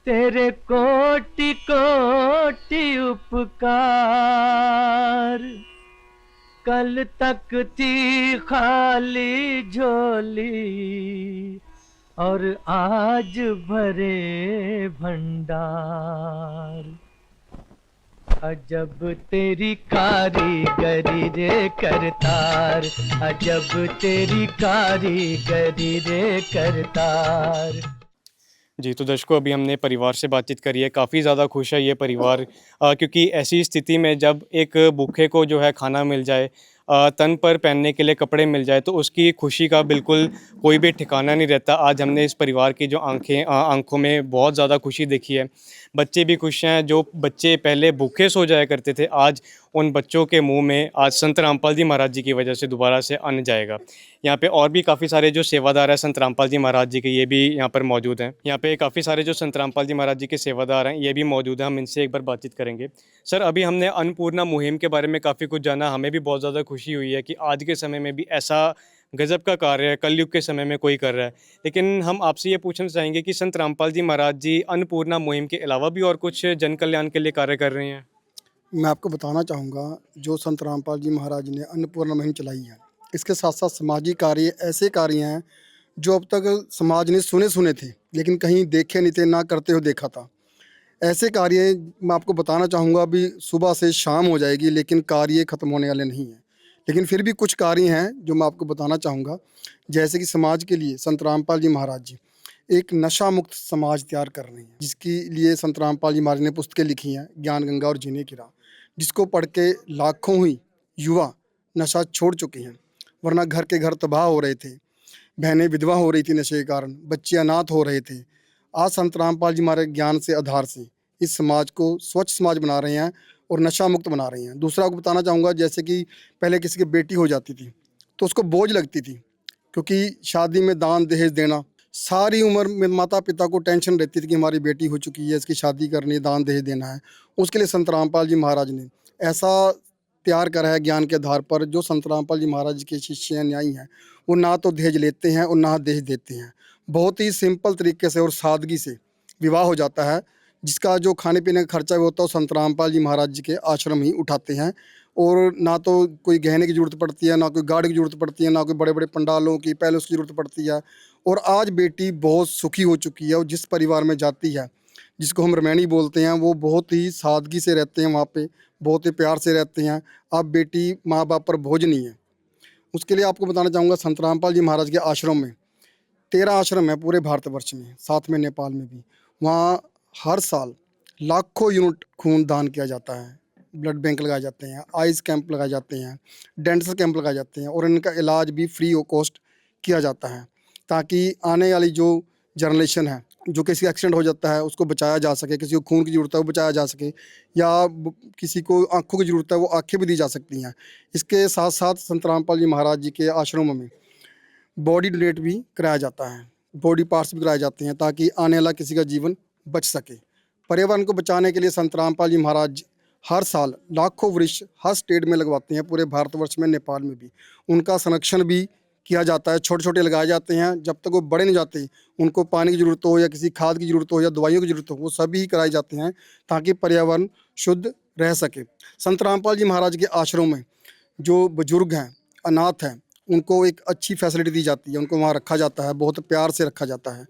तेरे कोटि कोटि उपकार। कल तक थी खाली झोली और आज भरे भंडार। अजब तेरी कारीगरी रे करतार, अजब तेरी कारीगरी रे करतार। जी, तो दर्शकों अभी हमने परिवार से बातचीत करी है, काफ़ी ज़्यादा खुश है ये परिवार क्योंकि ऐसी स्थिति में जब एक भूखे को जो है खाना मिल जाए, तन पर पहनने के लिए कपड़े मिल जाए तो उसकी खुशी का बिल्कुल कोई भी ठिकाना नहीं रहता। आज हमने इस परिवार की जो आँखों में बहुत ज़्यादा खुशी देखी है। बच्चे भी खुश हैं, जो बच्चे पहले भूखे सो जाया करते थे, आज उन बच्चों के मुँह में आज संत रामपाल जी महाराज जी की वजह से दोबारा से अन्न जाएगा। यहाँ पे और भी काफ़ी सारे जो सेवादार हैं संत रामपाल जी महाराज जी के, ये भी यहाँ पर मौजूद हैं। यहाँ पे काफ़ी सारे जो संत रामपाल जी महाराज जी के सेवादार हैं, ये भी मौजूद हैं। हम इनसे एक बार बातचीत करेंगे। सर, अभी हमने अन्नपूर्णा मुहिम के बारे में काफ़ी कुछ जाना। हमें भी बहुत ज़्यादा खुशी हुई है कि आज के समय में भी ऐसा गज़ब का कार्य कलयुग के समय में कोई कर रहा है। लेकिन हम आपसे ये पूछना चाहेंगे कि संत रामपाल जी महाराज जी अन्नपूर्णा मुहिम के अलावा भी और कुछ जन कल्याण के लिए कार्य कर रहे हैं? मैं आपको बताना चाहूँगा, जो संत रामपाल जी महाराज ने अन्नपूर्णा मुहिम चलाई है, इसके साथ साथ सामाजिक कार्य ऐसे कार्य हैं जो अब तक समाज ने सुने थे, लेकिन कहीं देखे नहीं थे, ना करते हुए देखा था। ऐसे कार्य मैं आपको बताना चाहूँगा, अभी सुबह से शाम हो जाएगी लेकिन कार्य ख़त्म होने वाले नहीं हैं। लेकिन फिर भी कुछ कार्य हैं जो मैं आपको बताना चाहूँगा, जैसे कि समाज के लिए संत रामपाल जी महाराज जी एक नशा मुक्त समाज तैयार कर रहे हैं, जिसके लिए संत रामपाल जी महाराज ने पुस्तकें लिखी हैं, ज्ञान गंगा और जीने की राह, जिसको पढ़ के लाखों ही युवा नशा छोड़ चुके हैं। वरना घर के घर तबाह हो रहे थे, बहनें विधवा हो रही थी नशे के कारण, बच्चे अनाथ हो रहे थे। आज संत रामपाल जी हमारे ज्ञान से आधार से इस समाज को स्वच्छ समाज बना रहे हैं और नशा मुक्त बना रहे हैं। दूसरा आपको बताना चाहूँगा, जैसे कि पहले किसी की बेटी हो जाती थी तो उसको बोझ लगती थी, क्योंकि शादी में दान दहेज देना, सारी उम्र में माता पिता को टेंशन रहती थी कि हमारी बेटी हो चुकी है, इसकी शादी करनी है, दान दहेज देना है। उसके लिए संत रामपाल जी महाराज ने ऐसा तैयार करा है ज्ञान के आधार पर। जो संत रामपाल जी महाराज के शिष्य न्यायी हैं, वो ना तो दहेज लेते हैं और ना दहेज देते हैं। बहुत ही सिंपल तरीके से और सादगी से विवाह हो जाता है, जिसका जो खाने पीने का खर्चा भी होता है वो संत रामपाल जी महाराज जी के आश्रम ही उठाते हैं। और ना तो कोई गहने की ज़रूरत पड़ती है, ना कोई गाड़ी की ज़रूरत पड़ती है, ना कोई बड़े बड़े पंडालों की पैलेस की ज़रूरत पड़ती है। और आज बेटी बहुत सुखी हो चुकी है और जिस परिवार में जाती है, जिसको हम रमैनी बोलते हैं, वो बहुत ही सादगी से रहते हैं, वहाँ पे बहुत ही प्यार से रहते हैं। अब बेटी माँ बाप पर बोझ नहीं है। उसके लिए आपको बताना चाहूँगा, संत रामपाल जी महाराज के आश्रम में 13 आश्रम है पूरे भारतवर्ष में, साथ में नेपाल में भी। वहाँ हर साल लाखों यूनिट खून दान किया जाता है, ब्लड बैंक लगाए जाते हैं, आइस कैंप लगाए जाते हैं, डेंटल कैंप लगाए जाते हैं और इनका इलाज भी फ्री ऑफ कॉस्ट किया जाता है, ताकि आने वाली जो जनरेशन है, जो किसी का एक्सीडेंट हो जाता है उसको बचाया जा सके, किसी को खून की ज़रूरत है वो बचाया जा सके, या किसी को आँखों की ज़रूरत है वो आँखें भी दी जा सकती हैं। इसके साथ साथ संत रामपाल जी महाराज जी के आश्रमों में बॉडी डोनेट भी कराया जाता है, बॉडी पार्ट्स भी कराए जाते हैं, ताकि आने वाला किसी का जीवन बच सके। पर्यावरण को बचाने के लिए संत रामपाल जी महाराज हर साल लाखों वृक्ष हर स्टेट में लगवाते हैं, पूरे भारतवर्ष में, नेपाल में भी। उनका संरक्षण भी किया जाता है, छोटे छोटे लगाए जाते हैं, जब तक वो बड़े नहीं जाते, उनको पानी की ज़रूरत हो या किसी खाद की ज़रूरत हो या दवाइयों की ज़रूरत हो, वो सभी कराए जाते हैं ताकि पर्यावरण शुद्ध रह सके। संत रामपाल जी महाराज के आश्रम में जो बुजुर्ग हैं, अनाथ हैं, उनको एक अच्छी फैसिलिटी दी जाती है, उनको वहाँ रखा जाता है, बहुत प्यार से रखा जाता है।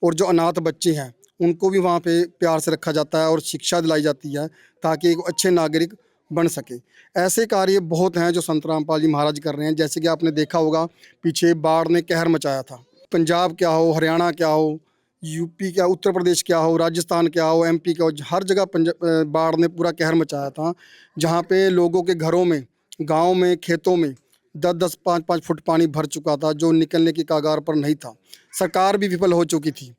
और जो अनाथ बच्चे हैं उनको भी वहाँ पे प्यार से रखा जाता है और शिक्षा दिलाई जाती है, ताकि एक अच्छे नागरिक बन सके। ऐसे कार्य बहुत हैं जो संत रामपाल जी महाराज कर रहे हैं। जैसे कि आपने देखा होगा, पीछे बाढ़ ने कहर मचाया था। पंजाब क्या हो, हरियाणा क्या हो, यूपी क्या, उत्तर प्रदेश क्या हो, राजस्थान क्या हो, एमपी क्या हो, हर जगह बाढ़ ने पूरा कहर मचाया था, जहाँ पे लोगों के घरों में, गाँव में, खेतों में 10-10, 5-5 फुट पानी भर चुका था, जो निकलने की कगार पर नहीं था। सरकार भी विफल हो चुकी थी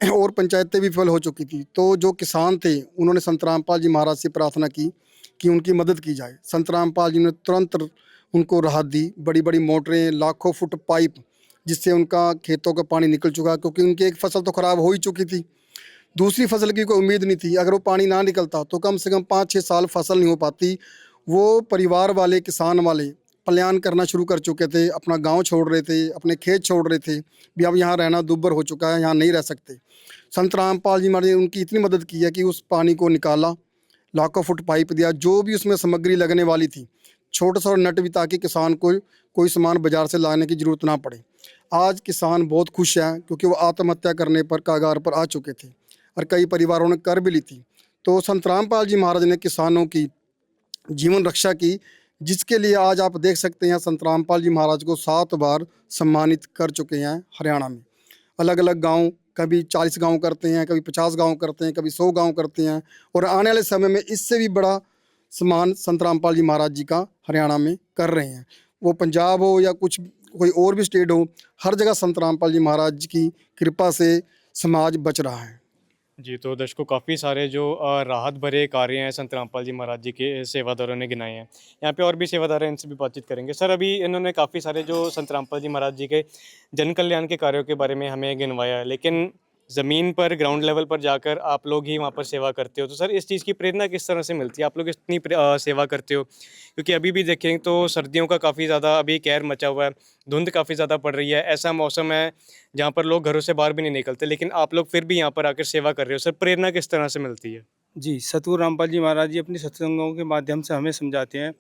और पंचायतें भी विफल हो चुकी थी। तो जो किसान थे, उन्होंने संत रामपाल जी महाराज से प्रार्थना की कि उनकी मदद की जाए। संत रामपाल जी ने तुरंत उनको राहत दी। बड़ी बड़ी मोटरें, लाखों फुट पाइप, जिससे उनका खेतों का पानी निकल चुका, क्योंकि उनकी एक फसल तो ख़राब हो ही चुकी थी, दूसरी फसल की कोई उम्मीद नहीं थी। अगर वो पानी ना निकलता तो कम से कम 5-6 साल फसल नहीं हो पाती। वो परिवार वाले, किसान वाले पलायन करना शुरू कर चुके थे, अपना गांव छोड़ रहे थे, अपने खेत छोड़ रहे थे, भी अब यहाँ रहना दुर्भर हो चुका है, यहाँ नहीं रह सकते। संत रामपाल जी महाराज ने उनकी इतनी मदद की है कि उस पानी को निकाला, लाखों फुट पाइप दिया, जो भी उसमें सामग्री लगने वाली थी, छोटा सा नट भी, ताकि किसान को कोई सामान बाजार से लाने की ज़रूरत ना पड़े। आज किसान बहुत खुश हैं, क्योंकि वो आत्महत्या करने पर कगार पर आ चुके थे और कई परिवारों ने कर भी ली थी। तो संत रामपाल जी महाराज ने किसानों की जीवन रक्षा की, जिसके लिए आज आप देख सकते हैं संत रामपाल जी महाराज को 7 बार सम्मानित कर चुके हैं हरियाणा में। अलग अलग गांव, कभी 40 गांव करते हैं, कभी 50 गांव करते हैं, कभी 100 गांव करते हैं, और आने वाले समय में इससे भी बड़ा सम्मान संत रामपाल जी महाराज जी का हरियाणा में कर रहे हैं, वो पंजाब हो या कुछ कोई और भी स्टेट हो, हर जगह संत रामपाल जी महाराज की कृपा से समाज बच रहा है। जी, तो दर्शकों काफ़ी सारे जो राहत भरे कार्य हैं संत रामपाल जी महाराज जी के सेवादारों ने गिनाए हैं। यहाँ पे और भी सेवादार हैं, इनसे भी बातचीत करेंगे। सर, अभी इन्होंने काफ़ी सारे जो संत रामपाल जी महाराज जी के जन कल्याण के कार्यों के बारे में हमें गिनवाया है, लेकिन ज़मीन पर ग्राउंड लेवल पर जाकर आप लोग ही वहाँ पर सेवा करते हो। तो सर, इस चीज़ की प्रेरणा किस तरह से मिलती है? आप लोग इतनी सेवा करते हो, क्योंकि अभी भी देखें तो सर्दियों का काफ़ी ज़्यादा अभी कहर मचा हुआ है, धुंध काफ़ी ज़्यादा पड़ रही है, ऐसा मौसम है जहाँ पर लोग घरों से बाहर भी नहीं निकलते, लेकिन आप लोग फिर भी यहाँ पर आकर सेवा कर रहे हो। सर, प्रेरणा किस तरह से मिलती है? जी, सतगुरु रामपाल जी महाराज जी अपनी सत्संगों के माध्यम से हमें समझाते हैं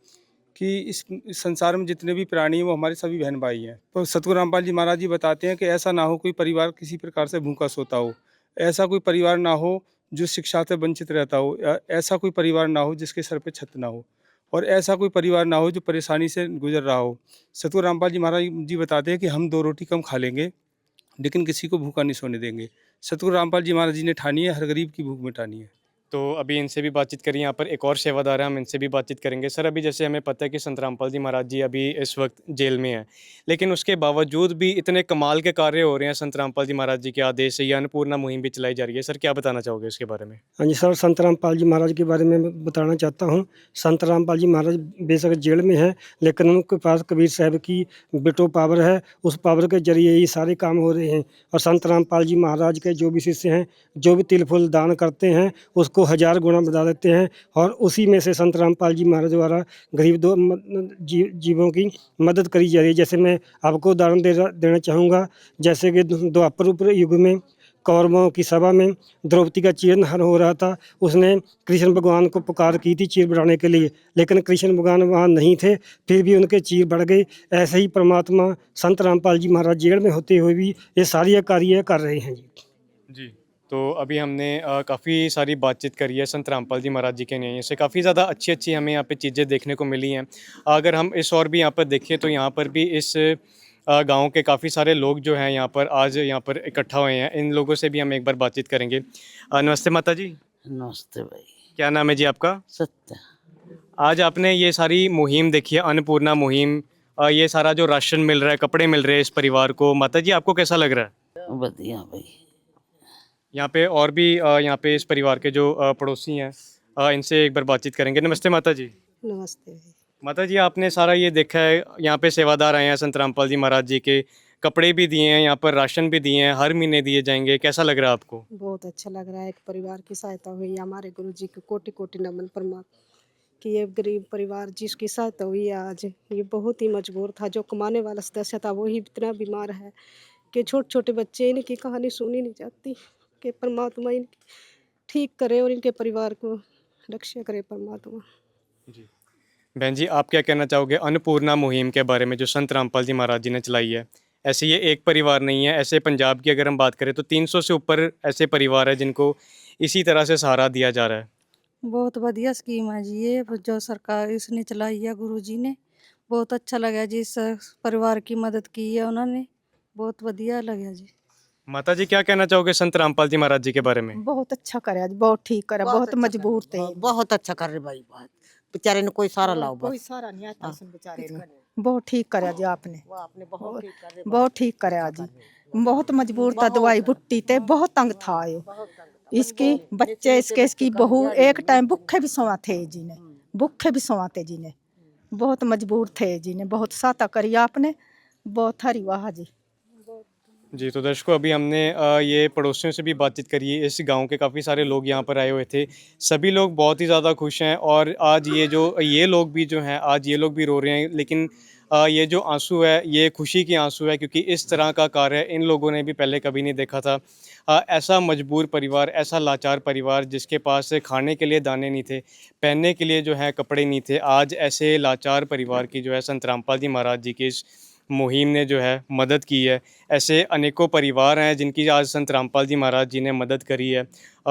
कि इस संसार में जितने भी प्राणी हैं वो हमारे सभी बहन भाई हैं। तो सतगुरु रामपाल जी महाराज जी बताते हैं कि ऐसा ना हो कोई परिवार किसी प्रकार से भूखा सोता हो, ऐसा कोई परिवार ना हो जो शिक्षा से वंचित रहता हो, ऐसा कोई परिवार ना हो जिसके सर पे छत ना हो, और ऐसा कोई परिवार ना हो जो परेशानी से गुजर रहा हो। सतगुरु रामपाल जी महाराज जी बताते हैं कि हम 2 रोटी कम खा लेंगे, लेकिन किसी को भूखा नहीं सोने देंगे। सतगुरु रामपाल जी महाराज जी ने ठानी है हर गरीब की भूख मिटानी है। तो अभी इनसे भी बातचीत करी, यहाँ पर एक और सेवादार है, हम इनसे भी बातचीत करेंगे। सर, अभी जैसे हमें पता है कि संत रामपाल जी महाराज जी अभी इस वक्त जेल में हैं, लेकिन उसके बावजूद भी इतने कमाल के कार्य हो रहे हैं संत रामपाल जी महाराज जी के आदेश से। ये अन्नपूर्णा मुहिम भी चलाई जा रही है। सर, क्या बताना चाहोगे इसके बारे में? हाँ जी सर, संत रामपाल जी महाराज के बारे में मैं बताना चाहता हूँ। संत रामपाल जी महाराज बेशक जेल में हैं, लेकिन उनके पास कबीर साहब की बेटो पावर है, उस पावर के जरिए ही सारे काम हो रहे हैं। और संत रामपाल जी महाराज के जो भी शिष्य हैं, जो भी तिल फुल दान करते हैं, उसको 1000 गुना बढ़ा देते हैं। और उसी में से संत रामपाल जी महाराज द्वारा गरीब जीवों की मदद करी जा रही है। जैसे मैं आपको उदाहरण देना चाहूँगा, जैसे कि द्वापर युग में कौरवों की सभा में द्रौपदी का चीरहरण हो रहा था, उसने कृष्ण भगवान को पुकार की थी चीर बढ़ाने के लिए, लेकिन कृष्ण भगवान वहाँ नहीं थे, फिर भी उनके चीर बढ़ गए। ऐसे ही परमात्मा संत रामपाल जी महाराज जेल में होते हुए भी ये सारी कार्य कर रहे हैं जी, तो अभी हमने काफ़ी सारी बातचीत करी है संत रामपाल जी महाराज जी के न्याय से। काफ़ी ज़्यादा अच्छी हमें यहाँ पे चीज़ें देखने को मिली हैं। अगर हम इस और भी यहाँ पर देखें तो यहाँ पर भी इस गांव के काफ़ी सारे लोग जो हैं यहाँ पर आज यहाँ पर इकट्ठा हुए हैं। इन लोगों से भी हम एक बार बातचीत करेंगे। नमस्ते माता जी। नमस्ते भाई। क्या नाम है जी आपका? सत्य। आज आपने ये सारी मुहिम देखी है, अन्नपूर्णा मुहिम, ये सारा जो राशन मिल रहा है, कपड़े मिल रहे हैं इस परिवार को, माता जी आपको कैसा लग रहा है? बढ़िया भाई। यहाँ पे और भी यहाँ पे इस परिवार के जो पड़ोसी हैं, इनसे एक बार बातचीत करेंगे। नमस्ते माता जी। नमस्ते माता जी, आपने सारा ये देखा है, यहाँ पे सेवादार आए हैं संत रामपाल जी महाराज जी के, कपड़े भी दिए हैं, यहाँ पर राशन भी दिए हैं, हर महीने दिए जाएंगे, कैसा लग रहा है आपको? बहुत अच्छा लग रहा है। एक परिवार की सहायता हुई, हमारे गुरु जी को कोटि कोटि नमन परमात्मा कि ये गरीब परिवार जिसकी सहायता हुई है आज, ये बहुत ही मजबूर था। जो कमाने वाला सदस्य था वही इतना बीमार है कि छोटे छोटे बच्चे, इनकी कहानी सुनी नहीं जाती कि परमात्मा इनकी ठीक करे और इनके परिवार को रक्षा करे परमात्मा। जी बहन जी, आप क्या कहना चाहोगे अन्नपूर्णा मुहिम के बारे में जो संत रामपाल जी महाराज जी ने चलाई है? ऐसे ये एक परिवार नहीं है, ऐसे पंजाब की अगर हम बात करें तो 300 से ऊपर ऐसे परिवार है जिनको इसी तरह से सहारा दिया जा रहा है। बहुत बढ़िया स्कीम है जी, ये जो सरकार इसने चलाई है, गुरु जी ने, बहुत अच्छा लगा जी। इस परिवार की मदद की है उन्होंने, बहुत बढ़िया लगा जी। माता जी, क्या कहना चाहोगे संत रामपाल जी महाराज जी के बारे में? बहुत अच्छा करे जी, बहुत ठीक करे, बहुत मजबूर थे, बहुत अच्छा कर रहे भाई। बात बेचारे ने कोई सारा लाओ, कोई सारा नहीं आता बेचारे। बहुत ठीक करे जी आपने, बहुत ठीक करे जी। बहुत मजबूर था, दवाई बुट्टी थे, बहुत तंग था ये। इसकी बच्चे इसकी बहू एक टाइम भूखे भी सोवा थे जी ने, भूखे भी सोवाते जी ने, बहुत मजबूर थे जी ने, बहुत सहायता करी आपने, बहुत हरी वाह जी। जी, तो दर्शकों, अभी हमने ये पड़ोसियों से भी बातचीत करी है। इस गांव के काफ़ी सारे लोग यहाँ पर आए हुए थे, सभी लोग बहुत ही ज़्यादा खुश हैं। और आज ये लोग भी जो हैं, आज ये लोग भी रो रहे हैं, लेकिन ये जो आंसू है ये खुशी की आंसू है, क्योंकि इस तरह का कार्य इन लोगों ने भी पहले कभी नहीं देखा था। ऐसा मजबूर परिवार, ऐसा लाचार परिवार जिसके पास खाने के लिए दाने नहीं थे, पहनने के लिए जो है कपड़े नहीं थे, आज ऐसे लाचार परिवार की जो है संत रामपाल जी महाराज जी की इस मुहिम ने जो है मदद की है। ऐसे अनेकों परिवार हैं जिनकी आज संत रामपाल जी महाराज जी ने मदद करी है।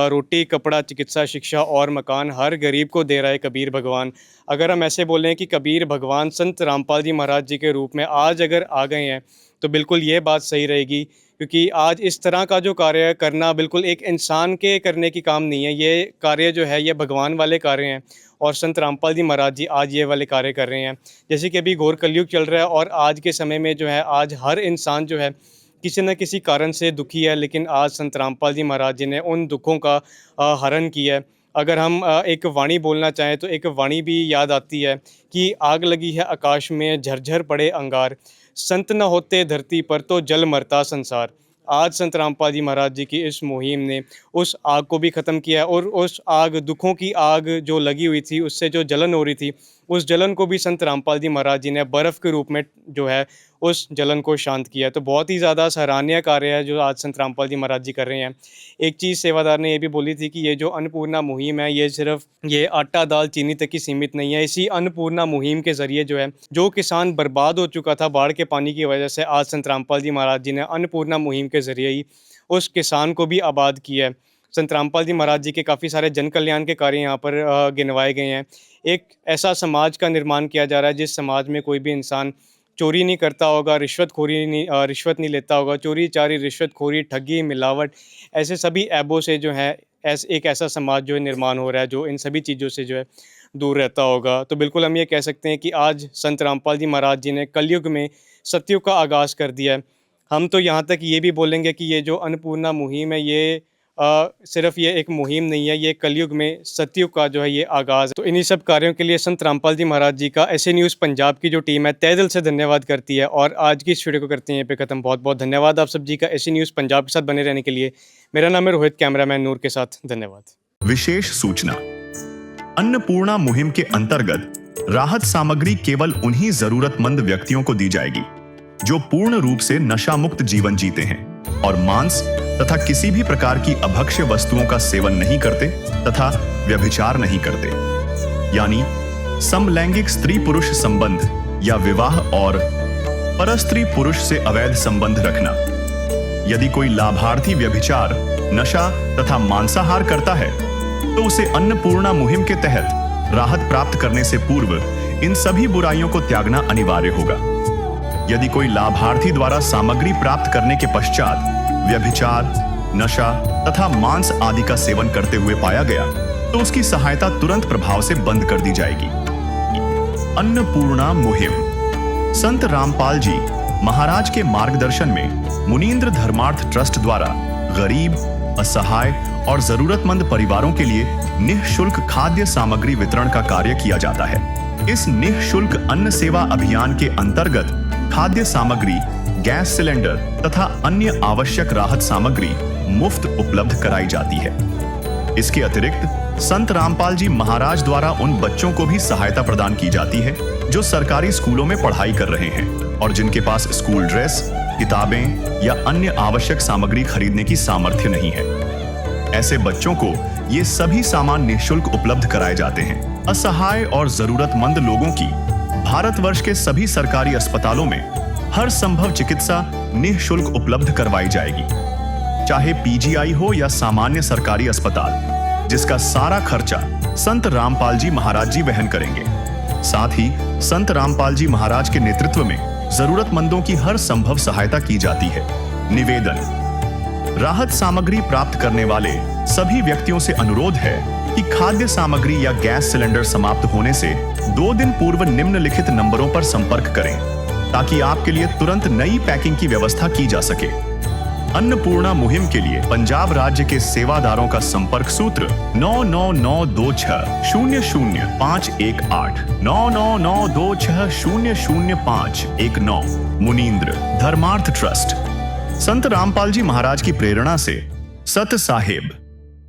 रोटी, कपड़ा, चिकित्सा, शिक्षा और मकान हर गरीब को दे रहा है कबीर भगवान। अगर हम ऐसे बोलें कि कबीर भगवान संत रामपाल जी महाराज जी के रूप में आज अगर आ गए हैं तो बिल्कुल ये बात सही रहेगी, क्योंकि आज इस तरह का जो कार्य करना बिल्कुल एक इंसान के करने की काम नहीं है। ये कार्य जो है ये भगवान वाले कार्य हैं, और संत रामपाल जी महाराज जी आज ये वाले कार्य कर रहे हैं। जैसे कि अभी घोर कलयुग चल रहा है और आज के समय में जो है आज हर इंसान जो है किसी न किसी कारण से दुखी है, लेकिन आज संत रामपाल जी महाराज जी ने उन दुखों का हरण किया है। अगर हम एक वाणी बोलना चाहें तो एक वाणी भी याद आती है कि आग लगी है आकाश में, झरझर पड़े अंगार, संत न होते धरती पर तो जल मरता संसार। आज संत रामपाल जी महाराज जी की इस मुहिम ने उस आग को भी ख़त्म किया है और उस आग, दुखों की आग जो लगी हुई थी, उससे जो जलन हो रही थी, उस जलन को भी संत रामपाल जी महाराज जी ने बर्फ़ के रूप में जो है उस जलन को शांत किया। तो बहुत ही ज़्यादा सराहनीय कार्य है जो आज संत रामपाल जी महाराज जी कर रहे हैं। एक चीज़ सेवादार ने ये भी बोली थी कि ये जो अन्नपूर्णा मुहिम है ये सिर्फ ये आटा दाल चीनी तक ही सीमित नहीं है। इसी अन्नपूर्णा मुहिम के ज़रिए जो है जो किसान बर्बाद हो चुका था बाढ़ के पानी की वजह से, आज संत रामपाल जी महाराज जी ने अन्नपूर्णा मुहिम के ज़रिए ही उस किसान को भी आबाद किया है। संत रामपाल जी महाराज जी के काफ़ी सारे जन कल्याण के कार्य यहाँ पर गिनवाए गए हैं। एक ऐसा समाज का निर्माण किया जा रहा है जिस समाज में कोई भी इंसान चोरी नहीं करता होगा, रिश्वत नहीं लेता होगा। चोरी चारी, रिश्वतखोरी, ठगी, मिलावट, ऐसे सभी ऐबों से जो है एक ऐसा समाज जो है निर्माण हो रहा है जो इन सभी चीज़ों से जो है दूर रहता होगा। तो बिल्कुल हम ये कह सकते हैं कि आज संत रामपाल जी महाराज जी ने कलयुग में सतयुग का आगाज़ कर दिया है। हम तो यहाँ तक ये भी बोलेंगे कि ये जो अन्नपूर्णा मुहिम है ये सिर्फ ये एक मुहिम नहीं है, ये कलयुग में सतयुग का जो है ये आगाज़। तो इन्हीं सब कार्यों के लिए संत रामपाल जी महाराज जी का ऐसे न्यूज़ पंजाब की जो टीम है तहे दिल से धन्यवाद करती है और आज की इस वीडियो को करते हैं यहाँ पे ख़त्म। बहुत बहुत धन्यवाद आप सब जी का ऐसे न्यूज़ पंजाब के साथ बने रहने के लिए। मेरा नाम है रोहित, कैमरामैन नूर के साथ। धन्यवाद। विशेष सूचना, अन्नपूर्णा मुहिम के अंतर्गत राहत सामग्री केवल उन्हीं जरूरतमंद व्यक्तियों को दी जाएगी जो पूर्ण रूप से नशा मुक्त जीवन जीते हैं और मांस तथा किसी भी प्रकार की अभक्ष्य वस्तुओं का सेवन नहीं करते तथा व्यभिचार नहीं करते, यानी समलैंगिक स्त्री पुरुष संबंध या विवाह और परस्त्री पुरुष से अवैध संबंध रखना। यदि कोई लाभार्थी व्यभिचार, नशा तथा मांसाहार करता है तो उसे अन्नपूर्णा मुहिम के तहत राहत प्राप्त करने से पूर्व इन सभी बुराइयों को त्यागना अनिवार्य होगा। यदि कोई लाभार्थी द्वारा सामग्री प्राप्त करने के पश्चात व्यभिचार, नशा तथा मांस आदि का सेवन करते हुए पाया गया तो उसकी सहायता तुरंत प्रभाव से बंद कर दी जाएगी। अन्नपूर्णा मुहिम संत रामपाल जी महाराज के मार्गदर्शन में मुनींद्र धर्मार्थ ट्रस्ट द्वारा गरीब, असहाय और जरूरतमंद परिवारों के लिए निःशुल्क खाद्य सामग्री वितरण का कार्य किया जाता है। इस निःशुल्क अन्न सेवा अभियान के अंतर्गत खाद्य सामग्री, गैस सिलेंडर तथा अन्य आवश्यक राहत सामग्री मुफ्त उपलब्ध कराई जाती है। इसके अतिरिक्त संत रामपाल जी महाराज द्वारा उन बच्चों को भी सहायता प्रदान की जाती है जो सरकारी स्कूलों में पढ़ाई कर रहे हैं और जिनके पास स्कूल ड्रेस, किताबें या अन्य आवश्यक सामग्री खरीदने की सामर्थ्य नहीं है। ऐसे बच्चों को ये सभी सामान निःशुल्क उपलब्ध कराए जाते हैं। असहाय और जरूरतमंद लोगों की भारतवर्ष के सभी सरकारी अस्पतालों में हर संभव चिकित्सा निःशुल्क उपलब्ध करवाई जाएगी, चाहे पीजीआई हो या सामान्य सरकारी अस्पताल, जिसका सारा खर्चा संत रामपाल जी महाराज जी वहन करेंगे। साथ ही संत रामपाल जी महाराज के नेतृत्व में जरूरतमंदों की हर संभव सहायता की जाती है। निवेदन, राहत सामग्री प्राप्त करने वाले सभी व्यक्तियों से अनुरोध है कि खाद्य सामग्री या गैस सिलेंडर समाप्त होने से 2 दिन पूर्व निम्नलिखित नंबरों पर संपर्क करें ताकि आपके लिए तुरंत नई पैकिंग की व्यवस्था की जा सके। अन्नपूर्णा मुहिम के लिए पंजाब राज्य के सेवादारों का संपर्क सूत्र 9992600518 9992600519। मुनींद्र धर्मार्थ ट्रस्ट, संत रामपाल जी महाराज की प्रेरणा से सत साहेब।